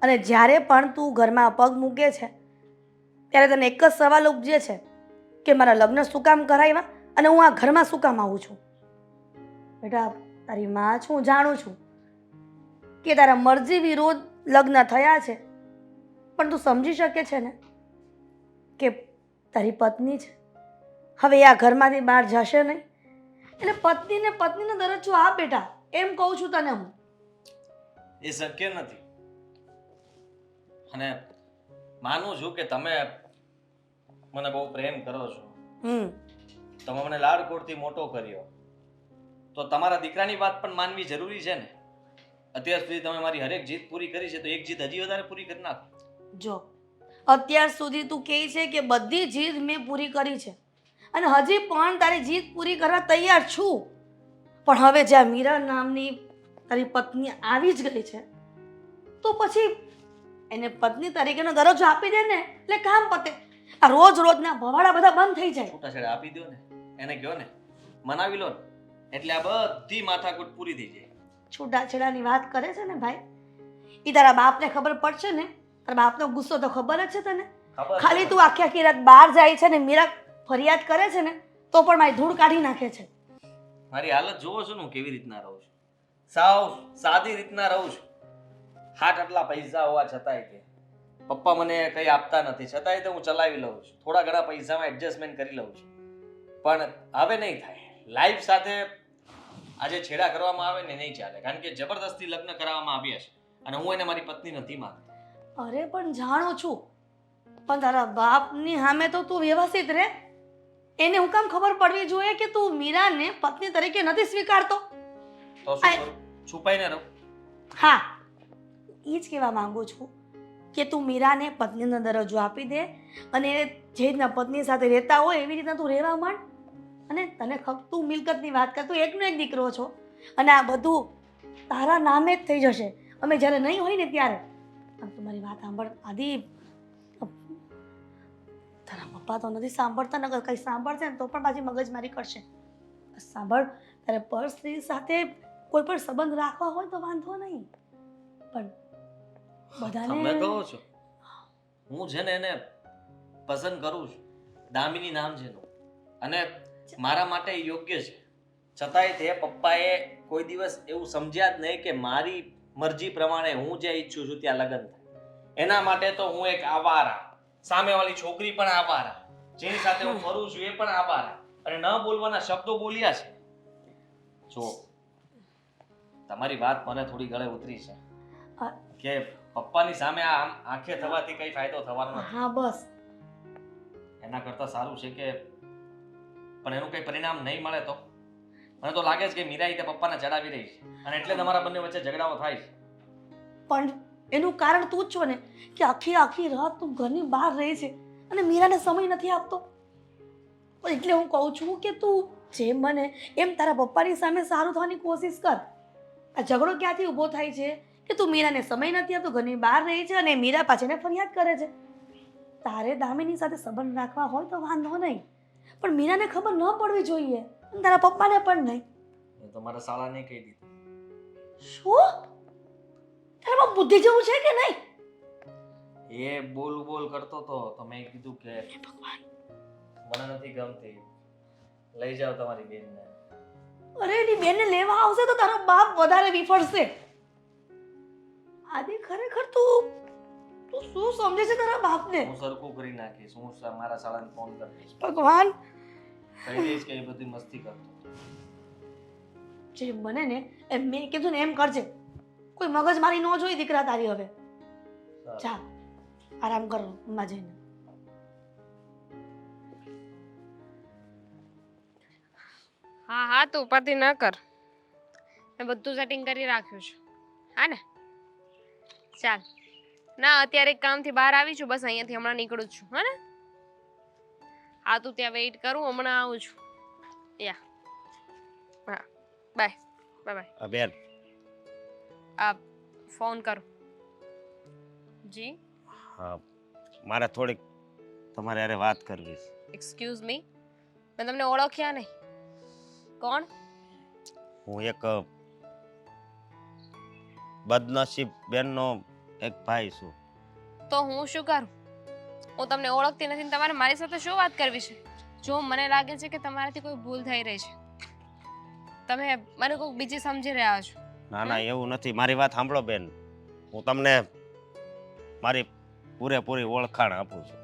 અને જ્યારે પણ તું ઘરમાં પગ મૂકે છે ત્યારે તને એક જ સવાલ ઉપજે છે કે મારા લગ્ન શું કામ કરાવ્યા અને હું આ ઘરમાં શું કામ આવું છું. બેટા, તારી માં છું, હું જાણું છું કે તારા મરજી વિરુદ્ધ લગ્ન થયા છે, પણ તું સમજી શકે છે ને કે તારી પત્ની છે, હવે એ આ ઘરમાંથી બહાર જશે નહીં. એટલે પત્નીને દરજ્જો આપ બેટા, એમ કહું છું તને હું. એ શક્ય નથી. અને માનું છું કે તમે મને બહુ પ્રેમ કરો છો, તમે મને લાડકોડથી મોટો કર્યો, તો તમારા દીકરાની વાત પણ માનવી જરૂરી છે ને. અત્યાર સુધી તમે મારી હરેક જીત પૂરી કરી છે, તો એક જીત હજી વધારે પૂરી કરી નાખો. જો અત્યાર સુધી તું કહે છે કે બધી જીત મેં પૂરી કરી છે અને હજી પણ તારી જીત પૂરી કરવા તૈયાર છું, પણ હવે જ્યાં મીરા નામની તારી પત્ની આવી જ ગઈ છે તો પછી એને પત્ની તરીકેનો દરજ્જો આપી દે ને, એટલે કામ પતે. આ રોજના ભવાડા બધા બંધ થઈ જાય. છૂટાછેડા આપી દો ને, એને કહો ને, મનાવી લો ને, એટલે આ બધી માથાકૂટ પૂરી થઈ જાય. છૂટાછેડાની વાત કરે છે ને ભાઈ, એ તારા બાપને ખબર પડશે ને, તારા બાપનો ગુસ્સો તો ખબર જ છે તને. ખાલી તું આખી રાત બહાર જાય છે ને મીરા ફરિયાદ કરે છે ને તો પણ મારી ધૂળ કાઢી નાખે છે. મારી હાલત જોવો છો ને, હું કેવી રીતના રહું છું. સાવ સાદી રીતના રહું છું. હાટ આટલા પૈસા હોવા છતાંય કે પપ્પા મને કંઈ આપતા નથી, છતાંય તો હું ચલાવી લઉં છું. થોડા ઘણા પૈસામાં એડજસ્ટમેન્ટ કરી લઉં છું, પણ હવે નહીં થાય. લાઈફ સાથે આજે છેડા કરવામાં આવે ને નહીં ચાલે, કારણ કે જબરદસ્તી લગ્ન કરાવવામાં આવ્યા છે અને હું એને મારી પત્ની નથી માનતો. અરે પણ જાણું છું, પણ તારા બાપની સામે તો તું વ્યવસ્થિત રહે. એને હું કામ ખબર પડવી જોઈએ કે તું મીરાને પત્ની તરીકે નથી સ્વીકારતો? તો શું કરું? છુપાઈને રહું? હા, એ જ કહેવા માંગુ છું કે તું મીરાને પત્નીનો દરજ્જો આપી દે અને જે રીતના પત્ની સાથે રહેતા હોય એવી રીતના તું રહેવા માંડ. અને તને તું મિલકતની વાત કર, તું એકનો એક દીકરો છો અને આ બધું તારા નામે જ થઈ જશે અમે જ્યારે નહીં હોય ને ત્યારે. પણ તું મારી વાત સાંભળ આદિ, તારા પપ્પા તો નથી સાંભળતા, નકર કંઈ સાંભળશે ને તો પણ પાછી મગજમારી કરશે. સાંભળ, તારે પર સ્ત્રી સાથે કોઈ પણ સંબંધ રાખવા હોય તો વાંધો નહીં, પણ તમે બધાને કહો છો, હું છે ને એને પસંદ કરું છું. દામિની નામ છે એનું અને મારા માટે એ યોગ્ય છે, છતાંય તે પપ્પાએ કોઈ દિવસ એવું સમજ્યા જ નહીં કે મારી મરજી પ્રમાણે હું જે ઈચ્છું છું ત્યાં લગ્ન થાય. એના માટે તો હું એક આવારા, સામેવાળી છોકરી પણ આવારા, જેની સાથે હું ફરું છું એ પણ આવારા, અને ન બોલવાના શબ્દો બોલ્યા છે. જો તમારી વાત મને થોડી ગળે ઉતરી છે કે પપ્પાની સામે આમ આંખે થવાથી કઈ ફાયદો થવાનો નથી. હા બસ, એના કરતાં સારું છે કે પણ એનું કઈ પરિણામ નહીં મળે તો મને તો લાગે છે કે મીરા તે પપ્પાને ચડાવી રહી છે અને એટલે તમારા બંને વચ્ચે ઝઘડાઓ થાય છે. પણ એનું કારણ તું જ છો ને કે આખી રાત તું ઘરની બહાર રહે છે અને મીરાને સમય નથી આપતો. એટલે હું કહું છું કે તું જેમ બને એમ તારા પપ્પાની સામે સારું થવાની કોશિશ કર. આ ઝઘડો ક્યાંથી ઊભો થાય છે કે તું મીરાને સમય નથી આપતો, ઘરની બહાર રહે છે અને મીરા પાછળને ફરિયાદ કરે છે. તારે દામિની સાથે સંબંધ રાખવા હોય તો વાંધો નહીં, પણ મીરાને ખબર ન પડવી જોઈએ અને તારા પપ્પાને પણ નહીં. એ તો મારા શાળાને કહી દીધું. શું તારામાં બુદ્ધિ જેવું છે કે નહીં? એ બોલ કરતો તો મેં કીધું કે મને નથી ગમતી, લઈ જાઓ તમારી બેનને. અરે એની બેનને લેવા આવશે તો તારો બાપ વધારે વિફળશે. આદિ ખરેખર તું શું સમજે છે તારા બાપને? હું સરખું કરી નાખીશ, હું મારા શાળાને ફોન કરી દઈશ, ભગવાન, કહી દઈશ કે એ બધી મસ્તી કરતો. જે બને ને એમ મેં કીધું ને એમ કરજે. કોઈ મગજ મારી ન જોઈ દીકરા તારી. હવે જા આરામ કરો રૂમમાં જઈને. હા તું ઉપાધિ ન કર, મેં બધું સેટિંગ કરી રાખ્યું છે. હા ને, ચાલ. ના અત્યારે એક કામથી બહાર આવી છું, બસ અહીંયાથી હમણાં નીકળું છું. હા ને, હા તું ત્યાં વેઇટ કરું, હમણાં આવું છું. યા હા, બાય બાય બાય. બેન આ ફોન કરું. જી હા, મારે થોડીક તમારે હારે વાત કરવી છે. એક્સક્યુઝ મી, મેં તમને ઓળખ્યા નહીં. કોણ? હું એક બદનસીબ બેનનો એક ભાઈ છું. તો હું શું કરું? હું તમને ઓળખતી નથી ને તમારે મારી સાથે શું વાત કરવી છે? જો મને લાગે છે કે તમારાથી કોઈ ભૂલ થઈ રહી છે, તમે મને કોઈ બીજી સમજી રહ્યા છો. ના ના, એવું નથી. મારી વાત સાંભળો બેન. હું તમને મારી પૂરેપૂરી ઓળખાણ આપું છું.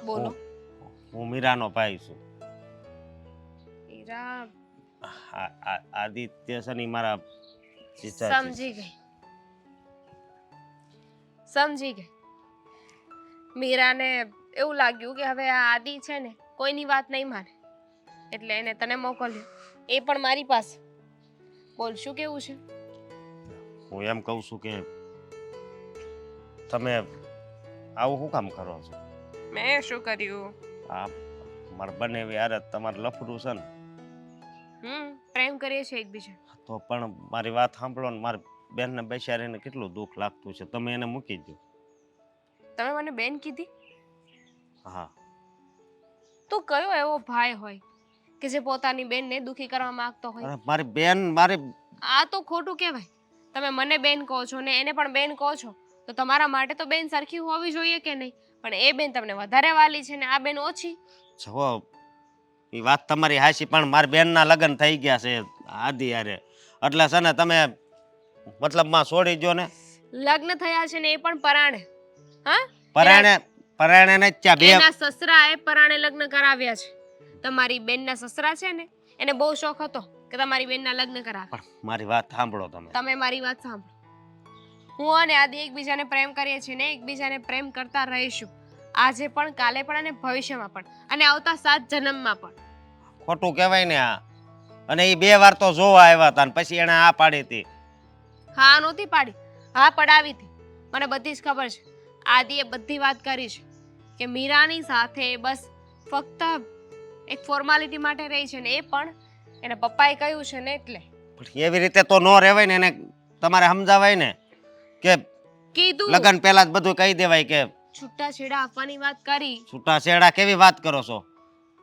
બોલો. હું મીરાનો ભાઈ છું. હીરા. આદિત્ય છે ને ઈ મારા જીજાજી. સમજી ગઈ. મીરાને એવું લાગ્યું કે હવે આ આદિ છે ને કોઈની વાત નહીં માને, એટલે એને તને મોકલ્યો, એ પણ મારી પાસે. બોલ, શું કેવું છે? હું એમ કહું છું કે તમે આવું શું કામ કરો છો? મેં શું કર્યું? આ મારા બંને યાર તમારે લફડું છે ને, પ્રેમ કરીએ છીએ એકબીજા. તો પણ મારી વાત સાંભળો ને, મારી બેનને બેસાડીને કેટલું દુઃખ લાગતું છે. તમે એને મૂકી દો. તમે મને બેન કીધી? હા. તો કયો એવો ભાઈ હોય કે જે પોતાની બેનને દુખી કરવા માંગતો હોય? મારી બેન મારી. આ તો ખોટું કહેવાય. તમે મને બેન કહો છો ને એને પણ બેન કહો છો, તો તમારા માટે તો બેન સરખી હોવી જોઈએ કે નહીં? પણ એ બેન તમને વધારે વાલી છે ને આ બેન ઓછી. જો એ વાત તમારી હાચી, પણ મારી બેનના લગ્ન થઈ ગયા છે આદિ યારે, એટલે છે ને તમે મતલબમાં છોડી દો ને. લગ્ન થયા છે ને એ પણ પરાણે. હા, પરાણે ને ત્યાં બે એના સસરાએ પરાણે લગ્ન કરાવ્યા છે. તમારી બેનના સસરા છે ને એને બહુ શોખ હતો કે તમારી બેનના લગ્ન કરાવે. પણ મારી વાત સાંભળો. તમે મારી વાત સાંભળો. હું અને આદિ એકબીજાને પ્રેમ કરીએ છીએ ને એકબીજાને પ્રેમ કરતા રહીશું, આજે પણ, કાલે પણ અને ભવિષ્યમાં પણ, અને આવતા 7 જન્મમાં પણ. ખોટું કહેવાય ને આ. અને એ 2 વાર તો જોવા આવ્યા હતા ને પછી એને આ પાડી હતી. હા નહોતી પાડી, હા પડાવી હતી. મને બધી જ ખબર છે. આદિએ બધી વાત કરી છે કે મીરાની સાથે બસ ફક્ત એક ફોર્માલિટી માટે રહી છે ને એ પણ એના પપ્પાએ કહ્યું છે ને એટલે. પણ એવી રીતે તો ન રહેવાય ને, એને તમારે સમજાવાય ને કે કીધું લગ્ન પહેલા જ બધું કહી દેવાય કે. છૂટાછેડા આપવાની વાત કરી. છૂટાછેડા કેવી વાત કરો છો?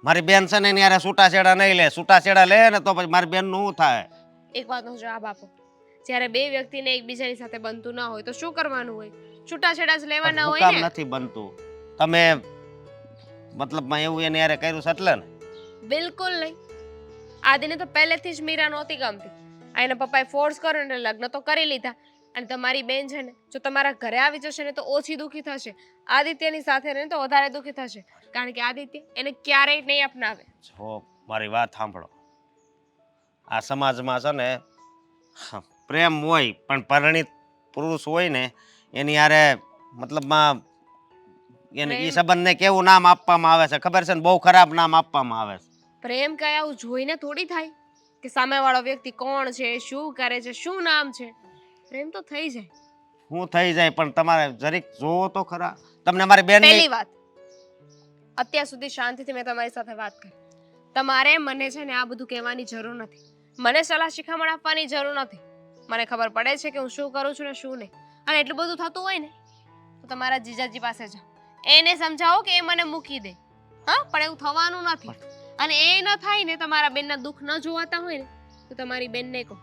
મારી બેન છે ને એની હારે છૂટાછેડા નહીં લે. છૂટાછેડા લે ને તો પછી મારી બેનનું શું થાય? એક વાતનો જવાબ આપો. જ્યારે 2 વ્યક્તિને એકબીજાની સાથે બનતું ના હોય તો શું કરવાનું હોય? છૂટાછેડા જ લેવાના શું હોય કામ ને. નથી બનતું? તમે મતલબમાં એવું એની હારે કર્યું છે એટલે ને? બિલકુલ નહીં. આદિને તો પહેલેથી જ મીરા નહોતી ગમતી. આ એના પપ્પાએ ફોર્સ કર્યો ને લગ્ન તો કરી લીધા. અને તમારી બેન છે ને જો તમારા ઘરે આવી જશે ને તો ઓછી દુઃખી થશે, આદિત્યની સાથે રહે તો વધારે દુઃખી થશે, કારણ કે આદિત્ય એને ક્યારેય નહીં અપનાવે. જો મારી વાત સાંભળો. આ સમાજમાં છે ને પ્રેમ હોય, પણ પરિણીત પુરુષ હોય ને એની હારે મતલબમાં એને એ સંબંધને કેવું નામ આપવામાં આવે છે ખબર છે ને? બહુ ખરાબ નામ આપવામાં આવે છે. પ્રેમ કયા આવું જોઈને થોડી થાય કે સામેવાળો વ્યક્તિ કોણ છે, શું કરે છે, શું નામ છે. પ્રેમ તો થઈ જાય. શું થઈ જાય? પણ તમારે જરીક જોવો તો ખરા. તમને મારી બેન પહેલી વાત, અત્યાર સુધી શાંતિથી મેં તમારી સાથે વાત કરી. તમારે મને છે ને આ બધું કહેવાની જરૂર નથી. મને સલાહ શિખામણ આપવાની જરૂર નથી. મને ખબર પડે છે કે હું શું કરું છું ને શું નહીં. અને એટલું બધું થતું હોય ને તો તમારા જીજાજી પાસે જાઓ, એને સમજાવો કે એ મને મૂકી દે. હા, પણ એવું થવાનું નથી. અને એ ન થાય ને, તમારા બેનના દુઃખ ન જોવાતા હોય ને તો તમારી બેનને કહો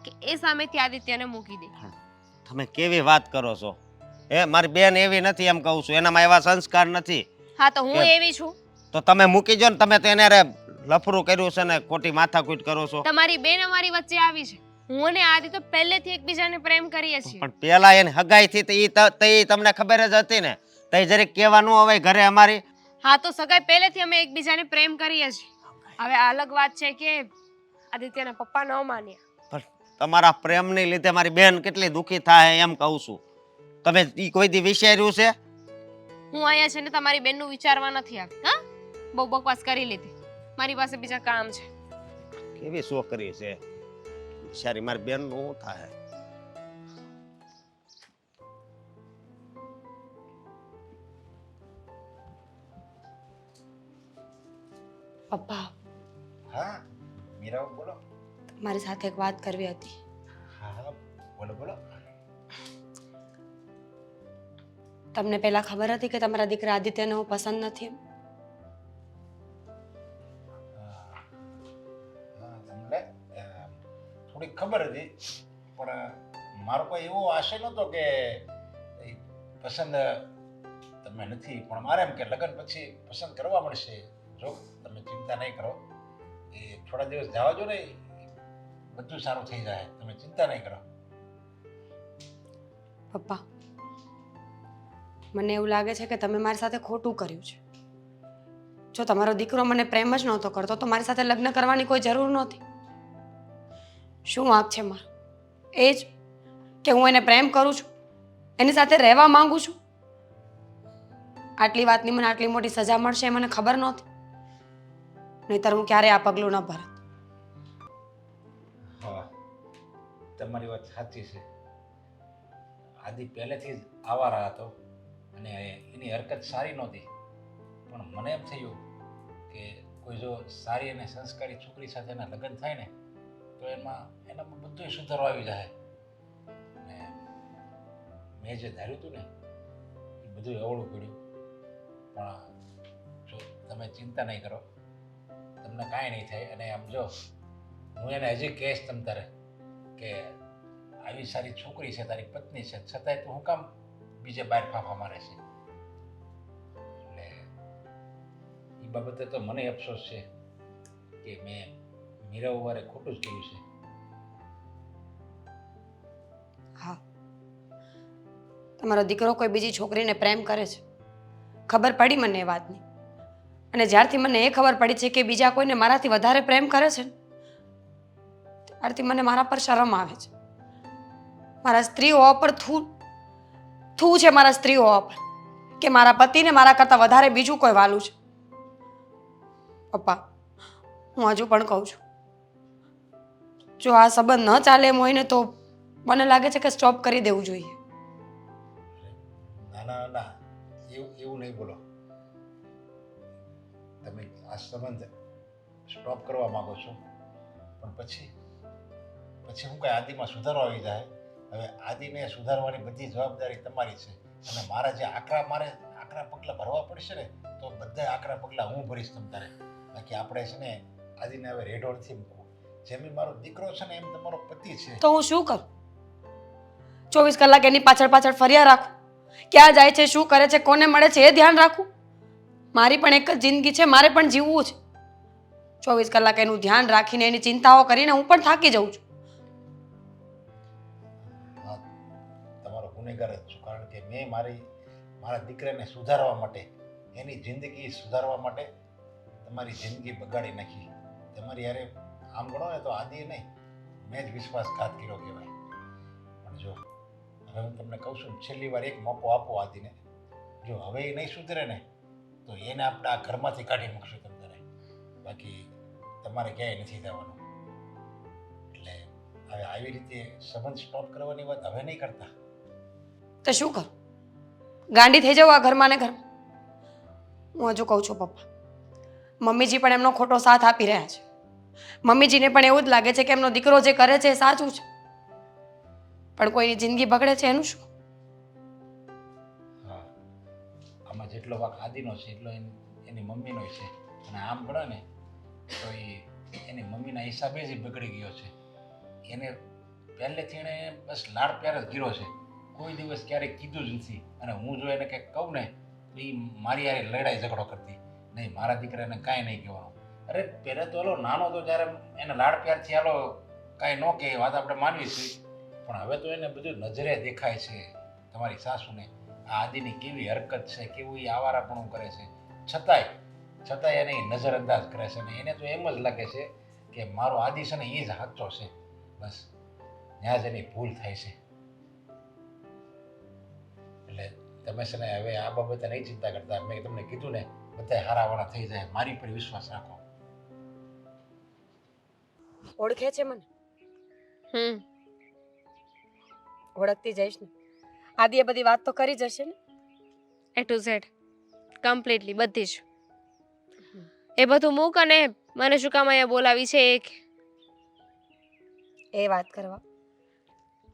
કે એ સામેથી આદિત્યને મૂકી દે. તમે કેવી વાત કરો છો? મારી બેન એવી નથી એમ કહું છું. એનામાં એવા સંસ્કાર નથી. હા તો હું એવી છું. તો તમે મૂકી જો ને. તમે તો એને લફરું કર્યું છે ને ખોટી માથાકૂટ કરો છો. તમારી બેન અમારી વચ્ચે આવી છે. હું અને આદિ તો પહેલેથી એકબીજાને પ્રેમ કરીએ છીએ. પણ પેલા એને હગાઈ થી તમને ખબર જ હતી ને. તઈ જરીક કહેવાનું હવે ઘરે અમારી. હા તો સગાઈ પહેલેથી અમે એકબીજાને પ્રેમ કરીએ છીએ. હવે અલગ વાત છે કે આદિત્યના પપ્પા ન માન્યા. પણ તમારા પ્રેમને લીધે મારી બેન કેટલી દુખી થાય એમ કહું છું. તમે ઈ કોઈ દી વિચાર્યું છે? હું અહીંયા છે ને તમારી બેનનું વિચારવા નથી આવી. હા, બહુ બકવાસ કરી લીધી. મારી પાસે બીજા કામ છે. કેવી છોકરી છે બિચારી. મારી બેનનું શું થાય? પપ્પા, હા મીરા બોલો. મારી સાથે એક વાત કરવી હતી. બોલો બોલો. તમને પહેલા ખબર હતી કે તમારા દીકરા આદિત્યને હું પસંદ નથી એમ? હા, તમને થોડીક ખબર હતી, પણ મારો કોઈ એવો આશય નહોતો કે એ પસંદ તમે નથી, પણ મારે એમ કે લગ્ન પછી પસંદ કરવા મળશે. જો તમે ચિંતા નહીં કરો, એ થોડા દિવસ જવા દો ને, બધું સારું થઈ જાય, તમે ચિંતા નહીં કરો. પપ્પા, મને એવું લાગે છે કે તમે મારી સાથે ખોટું કર્યું છે. જો તમારો દીકરો મને પ્રેમ જ નહોતો કરતો તો મારી સાથે લગ્ન કરવાની કોઈ જરૂર નહોતી. શું વાંક છે મારો? એ જ કે હું એને પ્રેમ કરું છું, એની સાથે રહેવા માંગુ છું. આટલી વાતની મને આટલી મોટી સજા મળશે એ મને ખબર નહોતી, નહીંતર હું ક્યારે આ પગલું ન ભરત. હા, તમારી વાત સાચી છે. આદિ પહેલેથી જ આવારા હતો અને એની હરકત સારી નહોતી, પણ મને એમ થયું કે કોઈ જો સારી અને સંસ્કારી છોકરી સાથે એના લગ્ન થાય ને તો એનામાં બધું સુધારો આવી જાય. અને મેં જે ધાર્યું હતું ને એ બધું અવળું પડ્યું. પણ જો તમે ચિંતા નહીં કરો, તમને કાંઈ નહીં થાય. અને આમ જો હું એને હજી કહીશ તમ તારે કે આવી સારી છોકરી છે, તારી પત્ની છે, છતાંય તું હું કામ બીજે બહાર ફાફા મારે છે? એટલે એ બાબતે તો મને અફસોસ છે કે મેં મીરા વારે ખોટું જ કર્યું છે. હા, તમારો દીકરો કોઈ બીજી છોકરીને પ્રેમ કરે છે, ખબર પડી મને એ વાતની. અને જ્યારથી મને એ ખબર પડી છે કે બીજા કોઈને મારાથી વધારે પ્રેમ કરે છે ને, ત્યારથી મને મારા પર શરમ આવે છે. મારા સ્ત્રી હોવા પર થૂ છે મારા સ્ત્રી હોવા પર, કે મારા પતિને મારા કરતાં વધારે બીજું કોઈ વાલું છે. પપ્પા, હું હજુ પણ કહું છું, જો આ સંબંધ ન ચાલે એમ હોય ને તો મને લાગે છે કે સ્ટોપ કરી દેવું જોઈએ. ના ના ના, એવું નહીં બોલો. તમે આ સંબંધ સ્ટોપ કરવા માંગો છો, પણ પછી હું કાંઈ આદિમાં સુધારો આવી જાય. હવે આદિને સુધારવાની બધી જવાબદારી તમારી છે, અને મારા જે આકરા પગલાં ભરવા પડશે ને તો બધા આકરા પગલાં હું ભરીશ તમ તારે. બાકી આપણે છે ને આદિને હવે રેઢોળથી મૂકવું. જેમ ઈ મારો દીકરો છે ને એમ તમારો પતિ છે. તો હું શું કરું? 24 કલાક એની પાછળ ફર્યા રાખું? ક્યાં જાય છે, શું કરે છે, કોને મળે છે એ ધ્યાન રાખું? મારી પણ એક જ જિંદગી છે, મારે પણ જીવવું છે. 24 કલાક એનું ધ્યાન રાખીને એની ચિંતાઓ કરીને હું પણ થાકી જાઉં છું. હા, તમારો ગુનેગાર જ છું, કારણ કે મેં મારા દીકરાને સુધારવા માટે, એની જિંદગી સુધારવા માટે તમારી જિંદગી બગાડી નાખી. તમારી યારે આમ ગણો ને તો આદિ નહીં, મેં જ વિશ્વાસઘાત કર્યો કહેવાય. પણ જો હવે હું તમને કહું છું, છેલ્લી વાર એક મોકો આપો આદિને. જો હવે એ નહીં સુધરે ને તો એને આપણે આ ઘરમાંથી કાઢી મૂકશું તમને. બાકી તમારે ક્યાંય નથી જવાનું. એટલે હવે આવી રીતે સંબંધ સ્ટોપ કરવાની વાત હવે નહીં કરતા. તો શું કરું? ગાંડી થઈ જાઉં આ ઘરમાં ને ઘરમાં? હું હજુ કહું છું પપ્પા, મમ્મીજી પણ એમનો ખોટો સાથ આપી રહ્યા છે. મમ્મીજીને પણ એવું જ લાગે છે કે એમનો દીકરો જે કરે છે એ સાચું છે, પણ કોઈની જિંદગી બગડે છે એનું શું? હા, આમાં જેટલો વાંક આદિનો છે એટલો એની મમ્મીનો છે. અને આમ ગણો ને તો એની મમ્મીના હિસાબે જ બગડી ગયો છે. એને પહેલેથી એણે બસ લાડ પ્યાર જ કર્યો છે, કોઈ દિવસ ક્યારેય કીધું જ નથી. અને હું જો એને કંઈક કહું ને તો એ મારી યારે લડાઈ ઝઘડો કરતી. નહીં, મારા દીકરાને કાંઈ નહીં કહેવાનું. અરે પહેલાં તો નાનો તો જ્યારે એને લાડ પ્યારથી હાલો કાંઈ ન કહે વાત આપણે માનવી છીએ, પણ હવે તો એને બધું નજરે દેખાય છે. તમારી સાસુને આ આદિની કેવી હરકત છે, કેવું એ આવારાપણું કરે છે, છતાંય એને નજરઅંદાજ કરે છે. ને એને તો એમ જ લાગે છે કે મારો આદિ છે ને એ જ સાચો છે. બસ ત્યાં જ એની ભૂલ થાય છે. એટલે તમે છે ને હવે આ બાબતે નહીં ચિંતા કરતા. મેં તમને કીધું ને, બધા હારાવાળા થઈ જાય. મારી પર વિશ્વાસ રાખો. ઓળખે છે મને? ઓળખતી જઈશ ને. આદિએ બધી વાત તો કરી જશે ને? A to Z કમ્પ્લીટલી બધી જ. એ બધું મૂક અને મને શું કામ અહીંયા બોલાવી છે એ વાત કરવા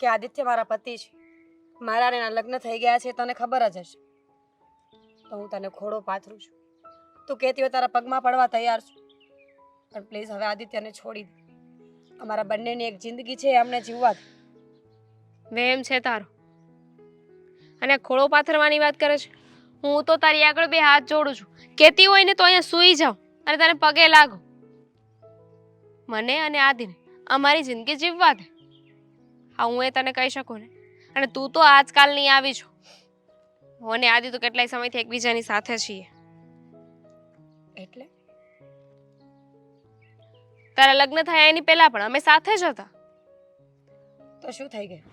કે આદિત્ય મારા પતિ છે, મારા અને એના લગ્ન થઈ ગયા છે તને ખબર જ હશે. તો હું તને ખોડો પાથરું છું. તું કહેતી હોય તારા પગમાં પડવા તૈયાર છું, પણ પ્લીઝ હવે આદિત્યને છોડી દે. અમારા બંનેની એક જિંદગી છે, અમને જીવવા દે. વેમ છે તારો, અને ખોળો પાથરવાની વાત કરે છે. હું તો તારી આગળ બે હાથ જોડું છું. કહેતી હોય ને તો અહીંયા સૂઈ જાઉં અને તને પગે લાગો. મને અને આદિને અમારી જિંદગી જીવવા દે. હા, હું એ તને કહી શકું ને. અને તું તો આજકાલની આવી છો. હું અને આદિ તો કેટલાય સમયથી એકબીજાની સાથે છીએ. એટલે તારા લગ્ન થયા એની પહેલા પણ અમે સાથે જ હતા. તો શું થઈ ગયું?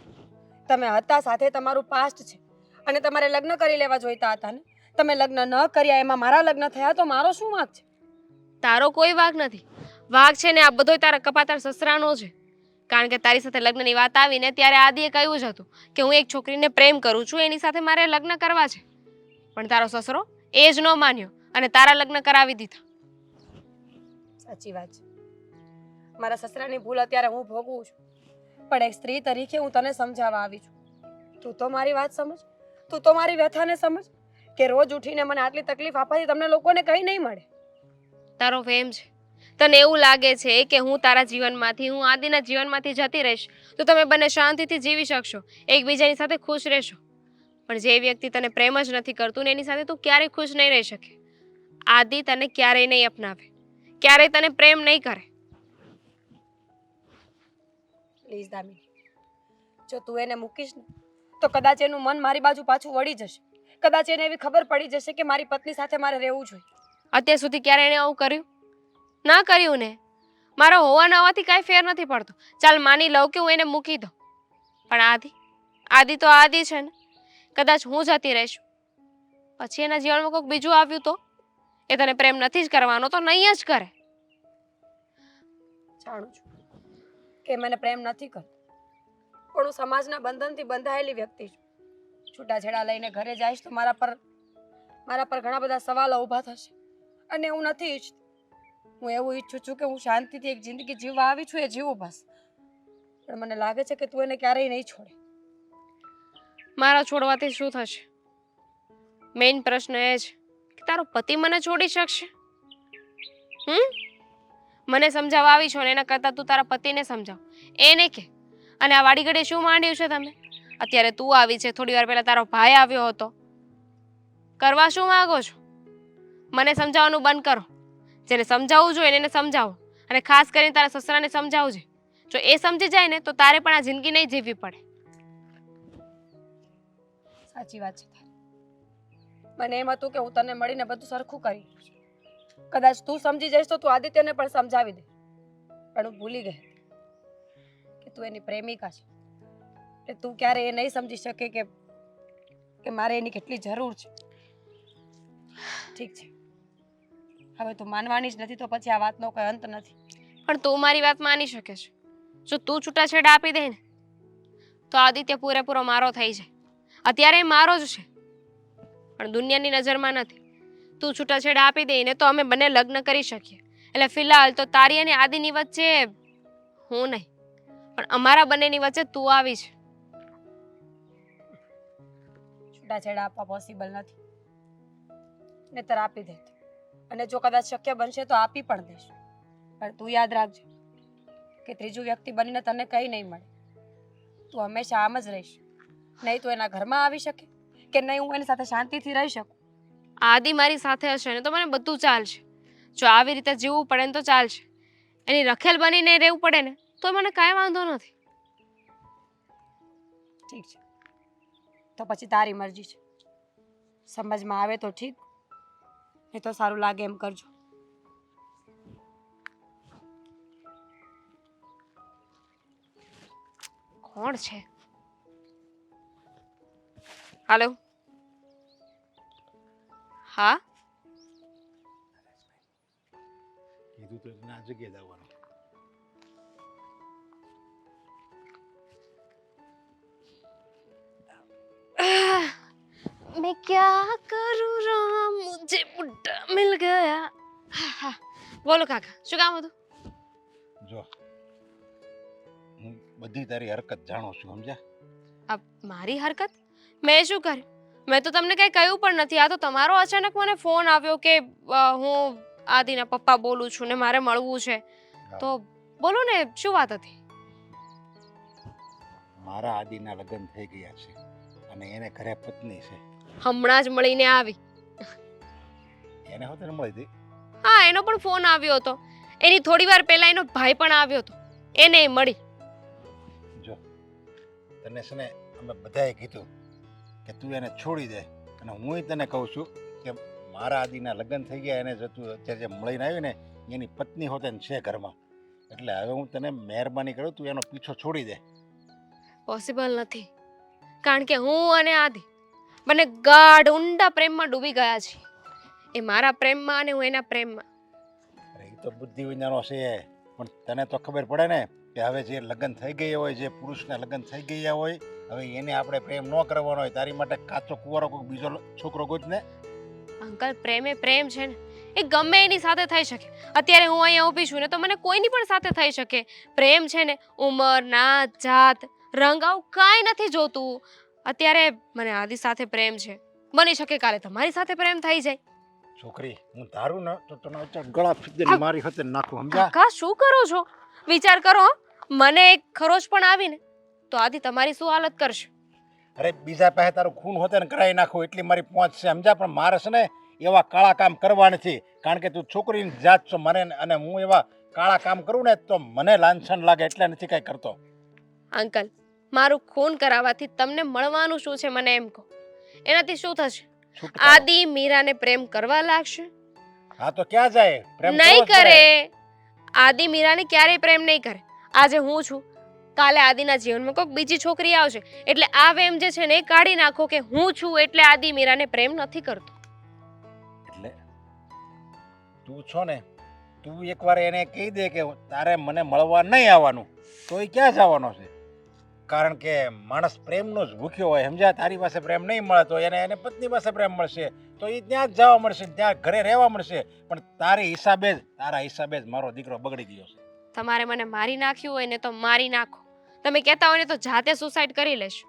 તમે હતા સાથે, તમારું પાસ્ટ છે, અને તમારે લગ્ન કરી લેવા જોઈતા હતા ને. તમે લગ્ન ન કર્યા, એમાં મારા લગ્ન થયા, તો મારો શું વાંક છે? તારો કોઈ વાંક નથી. વાંક છે ને આ બધોય તારા કપાતાર સસરાનો છે. કારણ કે તારી સાથે લગ્નની વાત આવીને ત્યારે આદિએ કહ્યું જ હતું કે હું એક છોકરીને પ્રેમ કરું છું, એની સાથે મારે લગ્ન કરવા છે. પણ તારો સસરો એ જ ન માન્યો અને તારા લગ્ન કરાવી દીધા. સાચી વાત છે, મારા સસરાની ભૂલ અત્યારે હું ભોગવું છું, પણ એક સ્ત્રી તરીકે હું તને સમજાવવા આવી છું. તું તો મારી વાત સમજ, તું તો મારી વ્યથાને સમજ, કે રોજ ઉઠીને મને આટલી તકલીફ આપવાથી તમને લોકોને કંઈ નહીં મળે. તારો વેમ છે. તને એવું લાગે છે કે હું તારા જીવનમાંથી, હું આદિના જીવનમાંથી જતી રહીશ તો તમે બંને શાંતિથી જીવી શકશો, એકબીજાની સાથે ખુશ રહેશો. પણ જે વ્યક્તિ તને પ્રેમ જ નથી કરતું ને એની સાથે તું ક્યારેય ખુશ નહીં રહી શકે. આદિ તને ક્યારેય નહીં અપનાવે, ક્યારેય તને પ્રેમ નહીં કરે. પ્લીઝ દામિની, જો તું એને મૂકીશ ને તો કદાચ એનું મન મારી બાજુ પાછું વળી જશે. કદાચ એને એવી ખબર પડી જશે કે મારી પત્ની સાથે મારે રહેવું જોઈએ. અત્યાર સુધી ક્યારે એને આવું કર્યું? ના કર્યું ને. મારો હોવા ન હોવાથી કાંઈ ફેર નથી પડતો. ચાલ માની લઉં કે હું એને મૂકી દઉં, પણ આદિ તો આદિ છે ને. કદાચ હું જતી રહીશ, પછી એના જીવનમાં કોઈક બીજું આવ્યું તો એ તને પ્રેમ નથી જ કરવાનો તો નહીં જ કરે. જાણું છું કે મને પ્રેમ નથી કરતો, પણ હું સમાજના બંધનથી બંધાયેલી વ્યક્તિ છું. છૂટાછેડા લઈને ઘરે જઈશ તો મારા પર ઘણા બધા સવાલો ઊભા થશે, અને હું નથી ઈચ્છતી. હું એવું ઈચ્છું છું કે હું શાંતિથી એક જિંદગી જીવવા આવી છું, એ જીવું બસ. પણ મને લાગે છે કે તું એને ક્યારેય નહીં છોડે. મારા છોડવાથી શું થશે? મેઇન પ્રશ્ન એ છે કે તારો પતિ મને છોડી શકશે? મને સમજાવવા આવી છો ને એના કરતાં તું તારા પતિને સમજાવ, એને કે. અને આ વાડી ઘડી શું માંડ્યું છે તમે? અત્યારે તું આવી છે, થોડી વાર પહેલા તારો ભાઈ આવ્યો હતો. કરવા શું માંગો છો? મને સમજાવવાનું બંધ કરો. જેને સમજાવવું જોઈએ એને સમજાવો, અને ખાસ કરીને તારા સસરાને સમજાવજે. જો એ સમજી જાય ને તો તારે પણ આ જિંદગી નહીં જીવવી પડે. સાચી વાત છે તારી. મને એમ હતું કે હું તને મળીને બધું સરખું કરી લઈશ. કદાચ તું સમજી જઈશ તો તું આદિત્યને પણ સમજાવી દે. પણ હું ભૂલી ગઈ કે તું એની પ્રેમિકા છે, એટલે તું ક્યારે એ નહીં સમજી શકે કે મારે એની કેટલી જરૂર છે. ઠીક છે, હવે તું માનવાની જ નથી તો પછી આ વાતનો કોઈ અંત નથી. પણ તું મારી વાત માની શકે છે. જો તું છૂટાછેડા આપી દે ને તો આદિત્ય પૂરેપૂરો મારો થઈ જાય. અત્યારે એ મારો જ છે, પણ દુનિયાની નજરમાં નથી. તું છૂટાછેડા આપી દે ને તો અમે બંને લગ્ન કરી શકીએ. એટલે ફિલહાલ તો તારી અને આદિની વચ્ચે હું નહીં, પણ અમારા બંનેની વચ્ચે તું આવી છે. છૂટાછેડા આપવા પોસિબલ નથી, નહીંતર આપી દે. અને જો કદાચ શક્ય બનશે તો આપી પણ દઈશ. પણ તું યાદ રાખજે કે ત્રીજું વ્યક્તિ બનીને તને કંઈ નહીં મળે. તું હંમેશા આમ જ રહીશ. નહીં તું એના ઘરમાં આવી શકે, કે નહીં હું એની સાથે શાંતિથી રહી શકું. આદિ મારી સાથે હશે ને તો મને બધું ચાલશે. જો આવી રીતે જીવવું પડે ને તો ચાલશે. એની રખેલ બનીને રહેવું પડે ને તો મને કાંઈ વાંધો નથી. ઠીક છે, તો પછી તારી મરજી છે. સમજમાં આવે તો ઠીક, એ તો સારું લાગે એમ કરજો. કોણ છે? હાલો, હા. કીધું તો એને આ જગ્યાએ જ આવવાનું. मैं क्या करूँ राम, मुझे बुड्ढा मिल गया. હા બોલો કાકા, શું કામ હતું? જો હું બધી તારી હરકત જાણું છું, સમજ્યા? આ મારી હરકત? મેં શું કર્યું? મેં તો તમને કંઈ કહ્યું પણ નથી. આ તો તમારો અચાનક મને ફોન આવ્યો કે હું આદિના પપ્પા બોલું છું ને મારે મળવું છે. તો બોલો ને, શું વાત હતી? મારા આદિના લગ્ન થઈ ગયા છે અને એને ઘરે પત્ની છે. હમણાં જ મળીને આવી. એને હોતે ને મળી હતી. હા, એનો પણ ફોન આવ્યો હતો. એની થોડી વાર પહેલા એનો ભાઈ પણ આવ્યો હતો. એને મળી. જો તને છે ને અમે બધાએ કીધું કે તું એને છોડી દે, અને હું તને કહું છું કે મારા આદિના લગ્ન થઈ ગયા, એને જતું અત્યારે જે મળીને આવી ને એની પત્ની હોતે ને છે ઘરમાં. એટલે હવે હું તને મહેરબાની કરું, તું એનો પીછો છોડી દે. પોસિબલ નથી, કારણ કે હું અને આદિ બંને ગાઢ ઊંડા પ્રેમમાં ડૂબી ગયા છીએ. એ મારા પ્રેમમાં અને હું એના પ્રેમમાં. અરે એ તો બુદ્ધિ વિનાનો છે, પણ તને તો ખબર પડે ને કે હવે જે લગ્ન થઈ ગયા હોય, જે પુરુષના લગ્ન થઈ ગયા હોય, હવે એને આપણે પ્રેમ ન કરવાનો હોય. તારી માટે કાચો કુંવારો કોઈ બીજો છોકરો ગોત ને. અંકલ, પ્રેમ એ પ્રેમ છે ને, એ ગમે એની સાથે થઈ શકે. અત્યારે હું અહીંયા ઊભી છું ને તો મને કોઈની પણ સાથે થઈ શકે. પ્રેમ છે ને ઉંમર, નાત, જાત, રંગ આવું કાંઈ નથી જોતું. અત્યારે મને આદિ સાથે પ્રેમ છે, બની શકે કાલે તમારી સાથે પ્રેમ થઈ જાય. છોકરી, હું ધારું ને તો તને અચાનક ગળા ફીદરી મારી હતે નાખું, સમજ્યા? કાકા, શું કરો છો? વિચાર કરો. મને એક ખરોચ પણ આવી ને તો આદિ તમારી શું હાલત કરશે? અરે બીજા પાસે તારું ખૂન હોતે ને કરાવી નાખું એટલી મારી પહોંચ છે, સમજ્યા? પણ મારે છે ને એવા કાળા કામ કરવા નથી, કારણ કે તું છોકરીની જાત છો મને, અને હું એવા કાળા કામ કરું ને તો મને લાંછન લાગે, એટલે નથી કાંઈ કરતો. અંકલ, મારું ખૂન કરાવવાથી તમને મળવાનું શું છે મને એમ કહો. એનાથી શું થશે? છુટકારો. આદિ મીરાને પ્રેમ કરવા લાગશે? હા તો ક્યાં જાય? પ્રેમ નહીં કરવો જ પડે. કરે. આદિ મીરાને ક્યારેય પ્રેમ નહીં કરે. આજે હું છું, કાલે આદિના જીવનમાં કોઈક બીજી છોકરી આવશે, એટલે આ વેમ જે છે ને એ કાઢી નાખો કે હું છું એટલે આદિ મીરાને પ્રેમ નથી કરતો. એટલે તું છો ને, તું એકવાર એને કહી દે કે તારે મને મળવા નહીં આવવાનું, તો એ ક્યાં જવાનો છે? કારણ કે માણસ પ્રેમનો જ ભૂખ્યો હોય, સમજ્યા? તારી પાસે પ્રેમ નહીં મળે તો એને પત્ની પાસે પ્રેમ મળશે, તો એ ત્યાં જ જવા મળશે, ત્યાં ઘરે રહેવા મળશે. પણ તારા હિસાબે જ મારો દીકરો બગડી ગયો છે. તમારે મને મારી નાખ્યું હોય ને તો મારી નાખો. તમે કહેતા હોય ને તો જાતે સુસાઇડ કરી લેશો.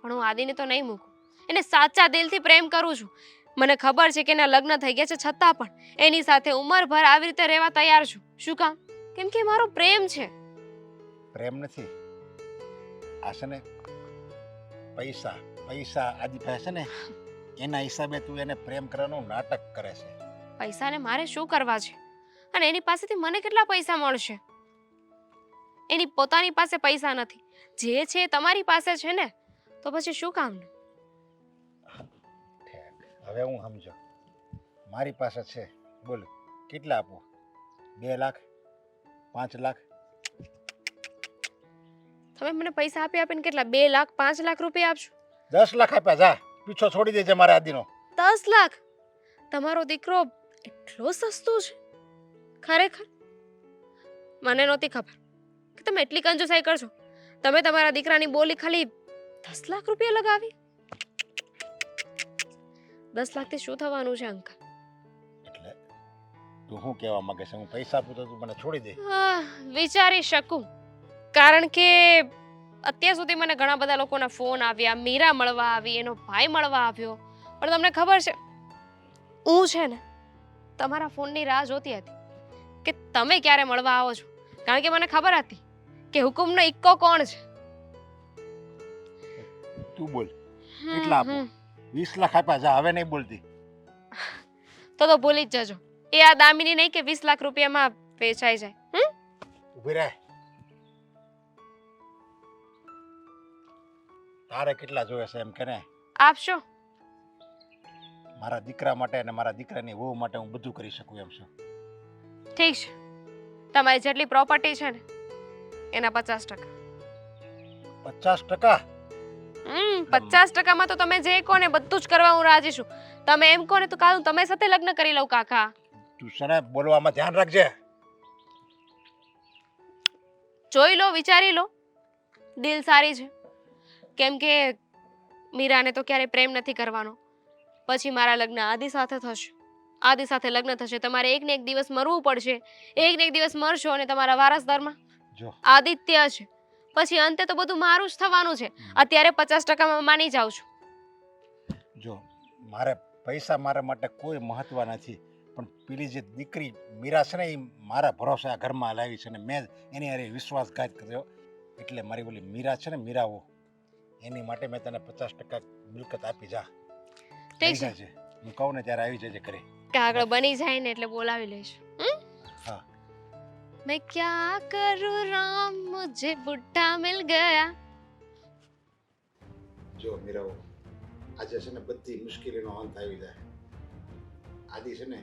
પણ હું આદિને તો નહીં મૂકું. એને સાચા દિલથી પ્રેમ કરું છું. મને ખબર છે કે એના લગ્ન થઈ ગયા છે, છતાં પણ એની સાથે ઉંમરભર આવી રીતે રહેવા તૈયાર છું. શું કામ? કેમ કે મારો પ્રેમ છે. પ્રેમ નથી, આ છે ને પૈસા આદિ પાસે છે ને, એના હિસાબે તું એને પ્રેમ કરવાનું નાટક કરે છે. પૈસાને મારે શું કરવા છે? અને એની પાસેથી મને કેટલા પૈસા મળશે? એની પોતાની પાસે પૈસા નથી. જે છે એ તમારી પાસે છે ને, તો પછી શું કામનું? હવે હું સમજો, મારી પાસે છે, બોલ કેટલા આપું? 2 લાખ, 5 લાખ? તમે મને પૈસા આપી આપીને કેટલા 2 લાખ 5 લાખ રૂપિયા આપશો? 10 લાખ આપ્યા. જા, પીછો છોડી દેજે મારા આદિનો. 10 લાખ? તમારો દીકરો એટલો સસ્તો છે? ખરેખર મને નહોતી ખબર કે તમે એટલી કંજૂસાઈ કરશો. તમે તમારા દીકરાની બોલી ખાલી 10 લાખ રૂપિયા લગાવી. 10 લાખથી શું થવાનું છે અંકલ? એટલે તું શું કહેવા માંગે છે? હું પૈસા આપું તો તું મને છોડી દે? વિચારી શકું, કારણ કે અત્યાર સુધી મને ઘણા બધા લોકોના ફોન આવ્યા. મીરા મળવા આવી, એનો ભાઈ મળવા આવ્યો. પણ તમને ખબર છે, હું છે ને તમારા ફોનની રાહ જોતી હતી કે તમે ક્યારે મળવા આવો છો, કારણ કે મને ખબર હતી કે હુકુમનો ઇક્કો કોણ છે. તું બોલ કેટલા આપું? 20 લાખ આપ્યા. જા, હવે નહીં બોલતી. તો ભૂલી જ જજો. એ આ દામિની નહીં કે 20 લાખ રૂપિયામાં વેચાઈ જાય. ઊભી રહે. તારે કેટલા જોઈએ છે એમ કે ને? આપશો? મારા દીકરા માટે અને મારા દીકરાની વહુ માટે હું બધું કરી શકું એમ છું. ઠીક છે, તમારી જેટલી પ્રોપર્ટી છે ને એના 50%. 50%? 50%માં તો તમે જે કહો ને બધું જ કરવા હું રાજી છું. તમે એમ કહો ને તો કાલ હું તમે સાથે લગ્ન કરી લઉં કાકા. તું છે ને બોલવામાં ધ્યાન રાખજે. જોઈ લો, વિચારી લો. દિલ સારી છે, કેમ કે મીરાને તો ક્યારે પ્રેમ નથી કરવાનો. પછી મારા લગ્ન આદિ સાથે થશે, આદિ સાથે લગ્ન થશે. તમારે એક ને એક દિવસ મરવું પડશે. એક ને એક દિવસ મરશો અને તમારા વારસદારમાં જો આદિત્ય છે. પછી અંતે તો બધું મારું જ થવાનું છે. અત્યારે 50% માની જાઉં છું. જો મારે પૈસા મારા માટે કોઈ મહત્વ નથી, પણ પેલી જે દીકરી મીરા છે ને એ મારા ભરોસે આ ઘરમાં લાવી છે ને મેં એની હારે વિશ્વાસઘાત કર્યો, એટલે મારી ઓલી મીરા છે ને મીરાઓ એની માટે મેં તને 50% મિલકત આપી. જા ઠીક છે, છે, હું કહું ને ત્યારે આવી જજે ઘરે. કાગળ બની જાય ને એટલે બોલાવી લઈશું. હા. मैं क्या करूँ राम मुझे बुढ़ा मिल गया. જો મીરાઓ, આજે છે ને બધી મુશ્કેલીનો અંત આવી જાય. આદિ છે ને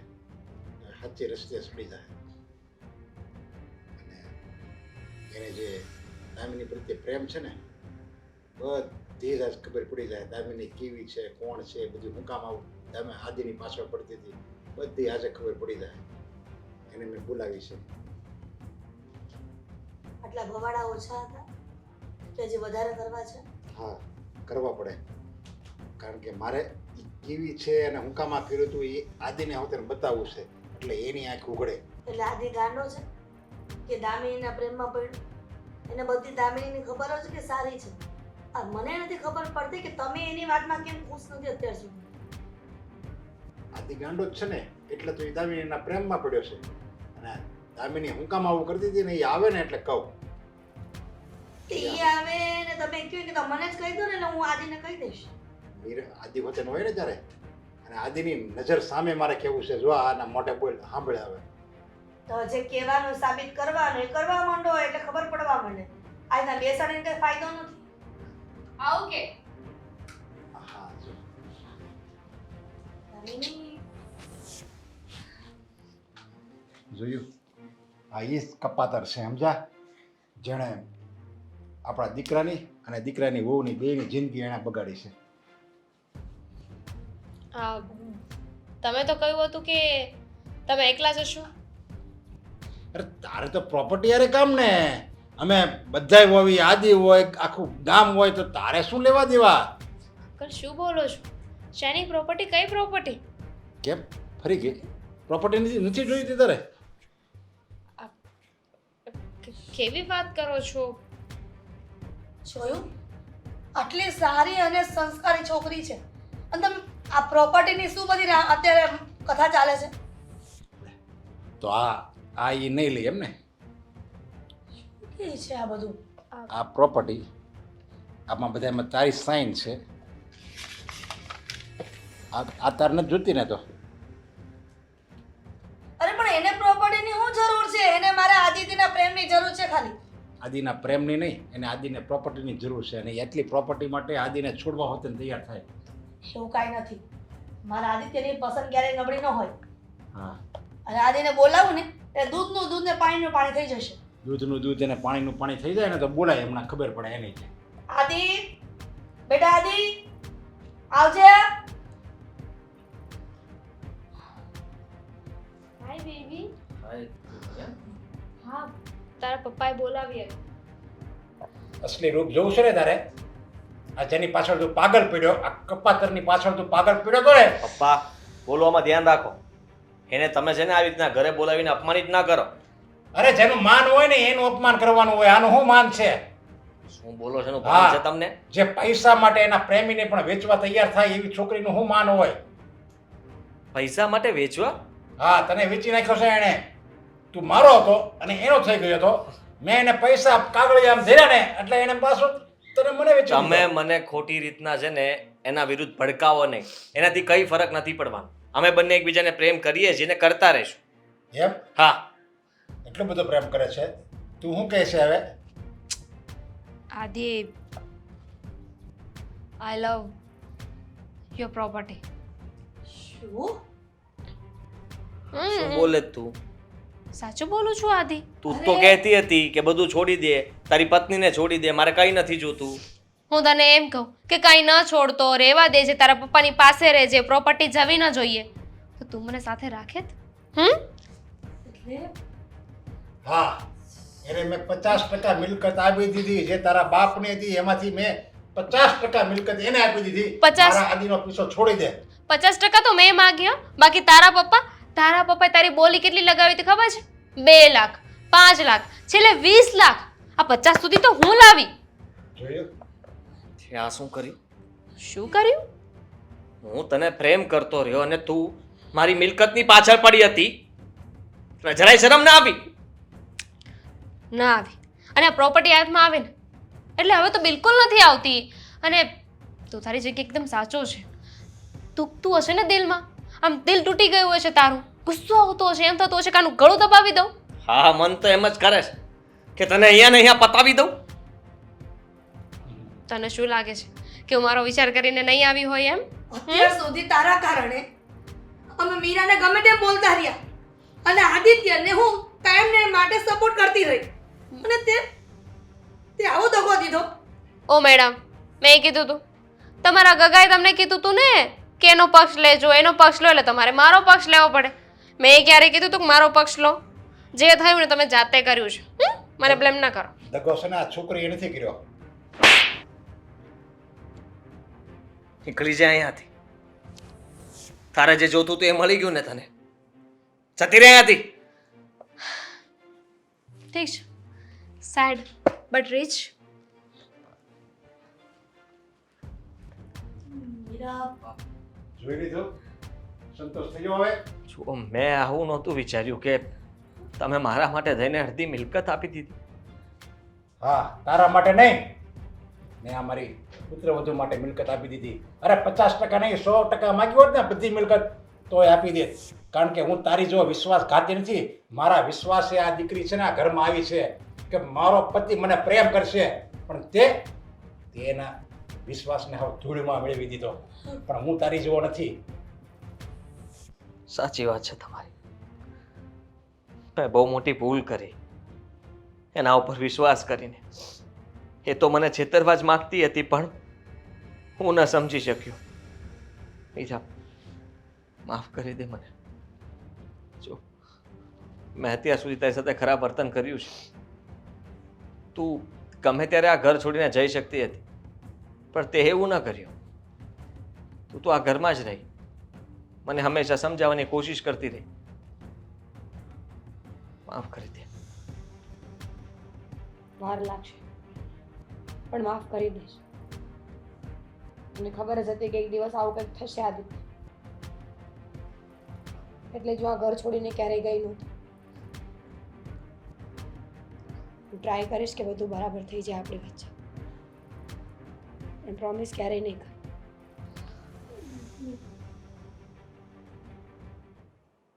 સાચી રસ્તે ચડી જાય અને એને જે દામિની પ્રત્યે પ્રેમ છે ને બધી જ આજ ખબર પડી જાય. દામિની કેવી છે, કોણ છે, બધું હું કામ આવું તમે આદિની પાછળ પડતી હતી બધી આજે ખબર પડી જાય. એને મેં બોલાવી છે. આટલા ભવાડા ઓછા હતા કે જે વધારે કરવા છે? હા, કરવા પડે, કારણ કે મારે ઈ કેવી છે અને હું કામ આ કર્યું હતું એ આદિને હવે બતાવવું છે, એટલે એની આંખ ઉઘડે. એટલે આદિ ગાંડો છે કે દામિનીના પ્રેમમાં પડ્યો? એને બધી દામિનીની ખબર જ કે સારી છે. આ મને નથી ખબર પડતી કે તમે એની વાતમાં કેમ ખુશ નથી અત્યાર સુધી. આદિ ગાંડો જ છે ને, એટલે તો એ દામિનીના પ્રેમમાં પડ્યો છે. અને દામિની હું કામ આવું કરતી હતી ને એ આવે ને એટલે કહું. એ આવે ને તમે કહો કે મને જ કહી દો ને, એટલે હું આદિને કહી દઈશ. આદિ વચન હોય ને ત્યારે, અને આદિની નજર સામે મારે કેવું છે, જો આના મોઢે બોલ સાંભળે આવે તો જે કહેવાનું સાબિત કરવાનું એ કરવા માંડો એટલે ખબર પડવા માંડે. આજના બેસાડીને કઈ ફાયદો નથી. ઓકે. હા જો દામિની જોયું, આ ઈ જ કપાતર છે સમજા, જેણે આપણા દીકરાની અને દીકરાની વહુની બેયની જિંદગી એણે બગાડી છે. તમે તો કહ્યું હતું કે તમે એકલા જશો. અરે તારે તો પ્રોપર્ટી યારે કામ ને, અમે બધાય હોવી, આદિ હોય, આખું ગામ હોય, તો તારે શું લેવા દેવા? અંકલ શું બોલો છો? શેની પ્રોપર્ટી? કઈ પ્રોપર્ટી? કેમ ફરી ગઈ? પ્રોપર્ટી નથી જોઈ હતી તારે? કેવી વાત કરો છો? જોયું, આટલી સારી અને સંસ્કારી છોકરી છે અને તમે આ પ્રોપર્ટીની શું બધી અત્યારે કથા ચાલે છે? તો આ ઈ નહીં લે એમ ને? શું છે આ બધું? આ પ્રોપર્ટી આમાં બધામાં તારી સાઇન છે. આ તાર નથી જોતી ને? તો અરે પણ એને પ્રોપર્ટીની શું જરૂર છે? એને મારા આદિત્યના પ્રેમની જરૂર છે ખાલી. આદિના પ્રેમની નહીં, એને આદિને પ્રોપર્ટીની જરૂર છે, અને એટલી પ્રોપર્ટી માટે આદિને છોડવા હોતે ને તૈયાર થાય. એવું કાંઈ નથી. મારા આદિત્યની પસંદ ક્યારેય નબળી ન હોય. હા, અને આદિને બોલાવું ને એટલે દૂધનું દૂધ ને પાણીનું પાણી થઈ જશે. દૂધનું દૂધ અને પાણીનું પાણી થઈ જાય ને તો બોલાય, હમણાં ખબર પડે એની છે. આદિ, બેટા આદિ, આવજે. હાય બેબી. હા, તારા પપ્પાએ બોલાવી. અસલી રૂપ જોવું છે ને તારે? આ જેની પાછળ તું પાગલ પડ્યો, આ કપાતરની પાછળ તું પાગલ પડ્યો તો ને. પપ્પા બોલવામાં ધ્યાન રાખો. એને તમે છે ને આવી રીતના ઘરે બોલાવીને અપમાનિત ના કરો. અરે જેનું માન હોય ને એનું અપમાન કરવાનું હોય. આનું શું માન છે? શું બોલો છો? એનું હા. ભાન છે તમને? જે પૈસા માટે એના પ્રેમીને પણ વેચવા તૈયાર થાય એવી છોકરીનું શું માન હોય? પૈસા માટે વેચવા? હા, તને વેચી નાખ્યો છે એણે. તું મારો હતો અને એનો થઈ ગયો હતો. મેં એને પૈસા કાગળિયા આમ ધર્યા ને એટલે એને પાછો તને મને વેચી તમે દીધો. મને ખોટી રીતના છે ને એના વિરુદ્ધ ભડકાવો નહીં. એનાથી કઈ ફરક નથી પડવાનો. અમે બંને એકબીજાને પ્રેમ કરીએ છીએ ને કરતા રહીશું. એમ? હા. એટલો બધો પ્રેમ કરે છે? તું શું કહે છે હવે? આદિ, આઈ લવ યોર પ્રોપર્ટી. શું? શું બોલે તું? સાચું બોલું છું આદિ. તું તો કહેતી હતી કે બધું છોડી દે, તારી પત્નીને છોડી દે, મારે કઈ નથી જોતું. હું તને એમ કહું કે કાંઈ ન છોડતો, રહેવા દે છે, તારા પપ્પાની પાસે રહેજે, પ્રોપર્ટી જવી ન જોઈએ, તો તું મને સાથે રાખે જ? એટલે હા, એને મેં 50% મિલકત આપી દીધી. જે તારા બાપની હતી એમાંથી મેં 50% મિલકત એને આપી દીધી. 50? મારા આદિનો પીછો છોડી દે. 50% તો મેં માગ્યા, બાકી તારા પપ્પાએ તારી બોલી કેટલી લગાવી હતી ખબર છે? 2 લાખ, 5 લાખ, છેલ્લે 20 લાખ. આ 50 સુધી તો હું લાવી. જોયું? તે આ શું કર્યું? શું કર્યું? હું તને પ્રેમ કરતો રહ્યો અને તું મારી મિલકતની પાછળ પડી હતી. તને જરાય શરમ ના આવી? ના આવી. અને આ પ્રોપર્ટી હાથમાં આવે ને એટલે હવે તો બિલકુલ નથી આવતી. અને તું તારી જગ્યાએ એકદમ સાચો છે. દુખતું હશે ને દિલમાં, આમ દિલ તૂટી ગયું હશે તારું, ગુસ્સો આવતો હશે, એમ થતું હશે કે આનું ગળું દબાવી દઉં. હા, મન તો એમ જ કરે છે કે તને અહીંયા ને અહીંયા પતાવી દઉં. તને શું લાગે છે કે હું મારો વિચાર કરીને નહીં આવી હોય એમ? અત્યાર સુધી તારા કારણે અમે મીરાને ગમે તેમ બોલતા રહ્યા અને આદિત્યને હું કાયમને માટે સપોર્ટ કરતી રહી અને તે આવો દગો દીધો. ઓ મેડમ, મેં કીધું તું, તમારા ગગાએ તમને કીધું તું ને કે એનો પક્ષ લેજો, એનો પક્ષ લો, એટલે તમારે મારો પક્ષ લેવો પડે. મેં ક્યારે કીધું તું કે મારો પક્ષ લો? જે થયું ને તમે જાતે કર્યું છે. મને બ્લેમ ના કરો. દગો છે ને આ છોકરીએ નથી કર્યો. નીકળી જાય અહીંયાથી. તારે જે જોતું હતું એ મળી ગયું ને તને. જતી રહે અહીંયાથી. ઠીક છે, સેડ બટ રીચ. મીરા જોઈ લીધું? સંતોષ થયો હવે? જો મેં આવું નહોતું વિચાર્યું કે તમે મારા માટે થઈને અડધી મિલકત આપી દીધી. હા, તારા માટે નહીં. મેં આ મારી પુત્રવધુ માટે મિલકત આપી દીધી. અરે 50% નહીં, 100% માંગી હોત ને બધી મિલકત તોય આપી દે. કારણ કે હું તારી જો વિશ્વાસઘાતી નથી. મારા વિશ્વાસે આ દીકરી છે ને આ ઘરમાં આવી છે કે મારો પતિ મને પ્રેમ કરશે, પણ તેના વિશ્વાસને હવે ધૂળમાં મેળવી દીધો. પણ હું તારી જેવો નથી. સાચી વાત છે તમારી. મેં બહુ મોટી ભૂલ કરી એના ઉપર વિશ્વાસ કરીને. એ તો મને છેતરવા જ માગતી હતી પણ હું ન સમજી શક્યો. મીરા, માફ કરી દે મને. જો મેં અત્યાર સુધી તારી સાથે ખરાબ વર્તન કર્યું છે. તું ગમે ત્યારે આ ઘર છોડીને જઈ શકતી હતી પણ તે એવું ન કર્યું. તું તો આ ઘરમાં જ રહી, મને હંમેશા સમજાવવાની કોશિશ કરતી રહી. માફ કરી દે. વાર લાગશે પણ માફ કરી દઈશ. મને ખબર જ હતી કે એક દિવસ આવું કંઈક થશે આદિત્ય, એટલે જો આ ઘર છોડીને ક્યારેય ગઈ નહોતી. હું ટ્રાય કરીશ કે બધું બરાબર થઈ જાય આપણી વચ્ચે, પણ પ્રોમિસ ક્યારેય નહીં કર.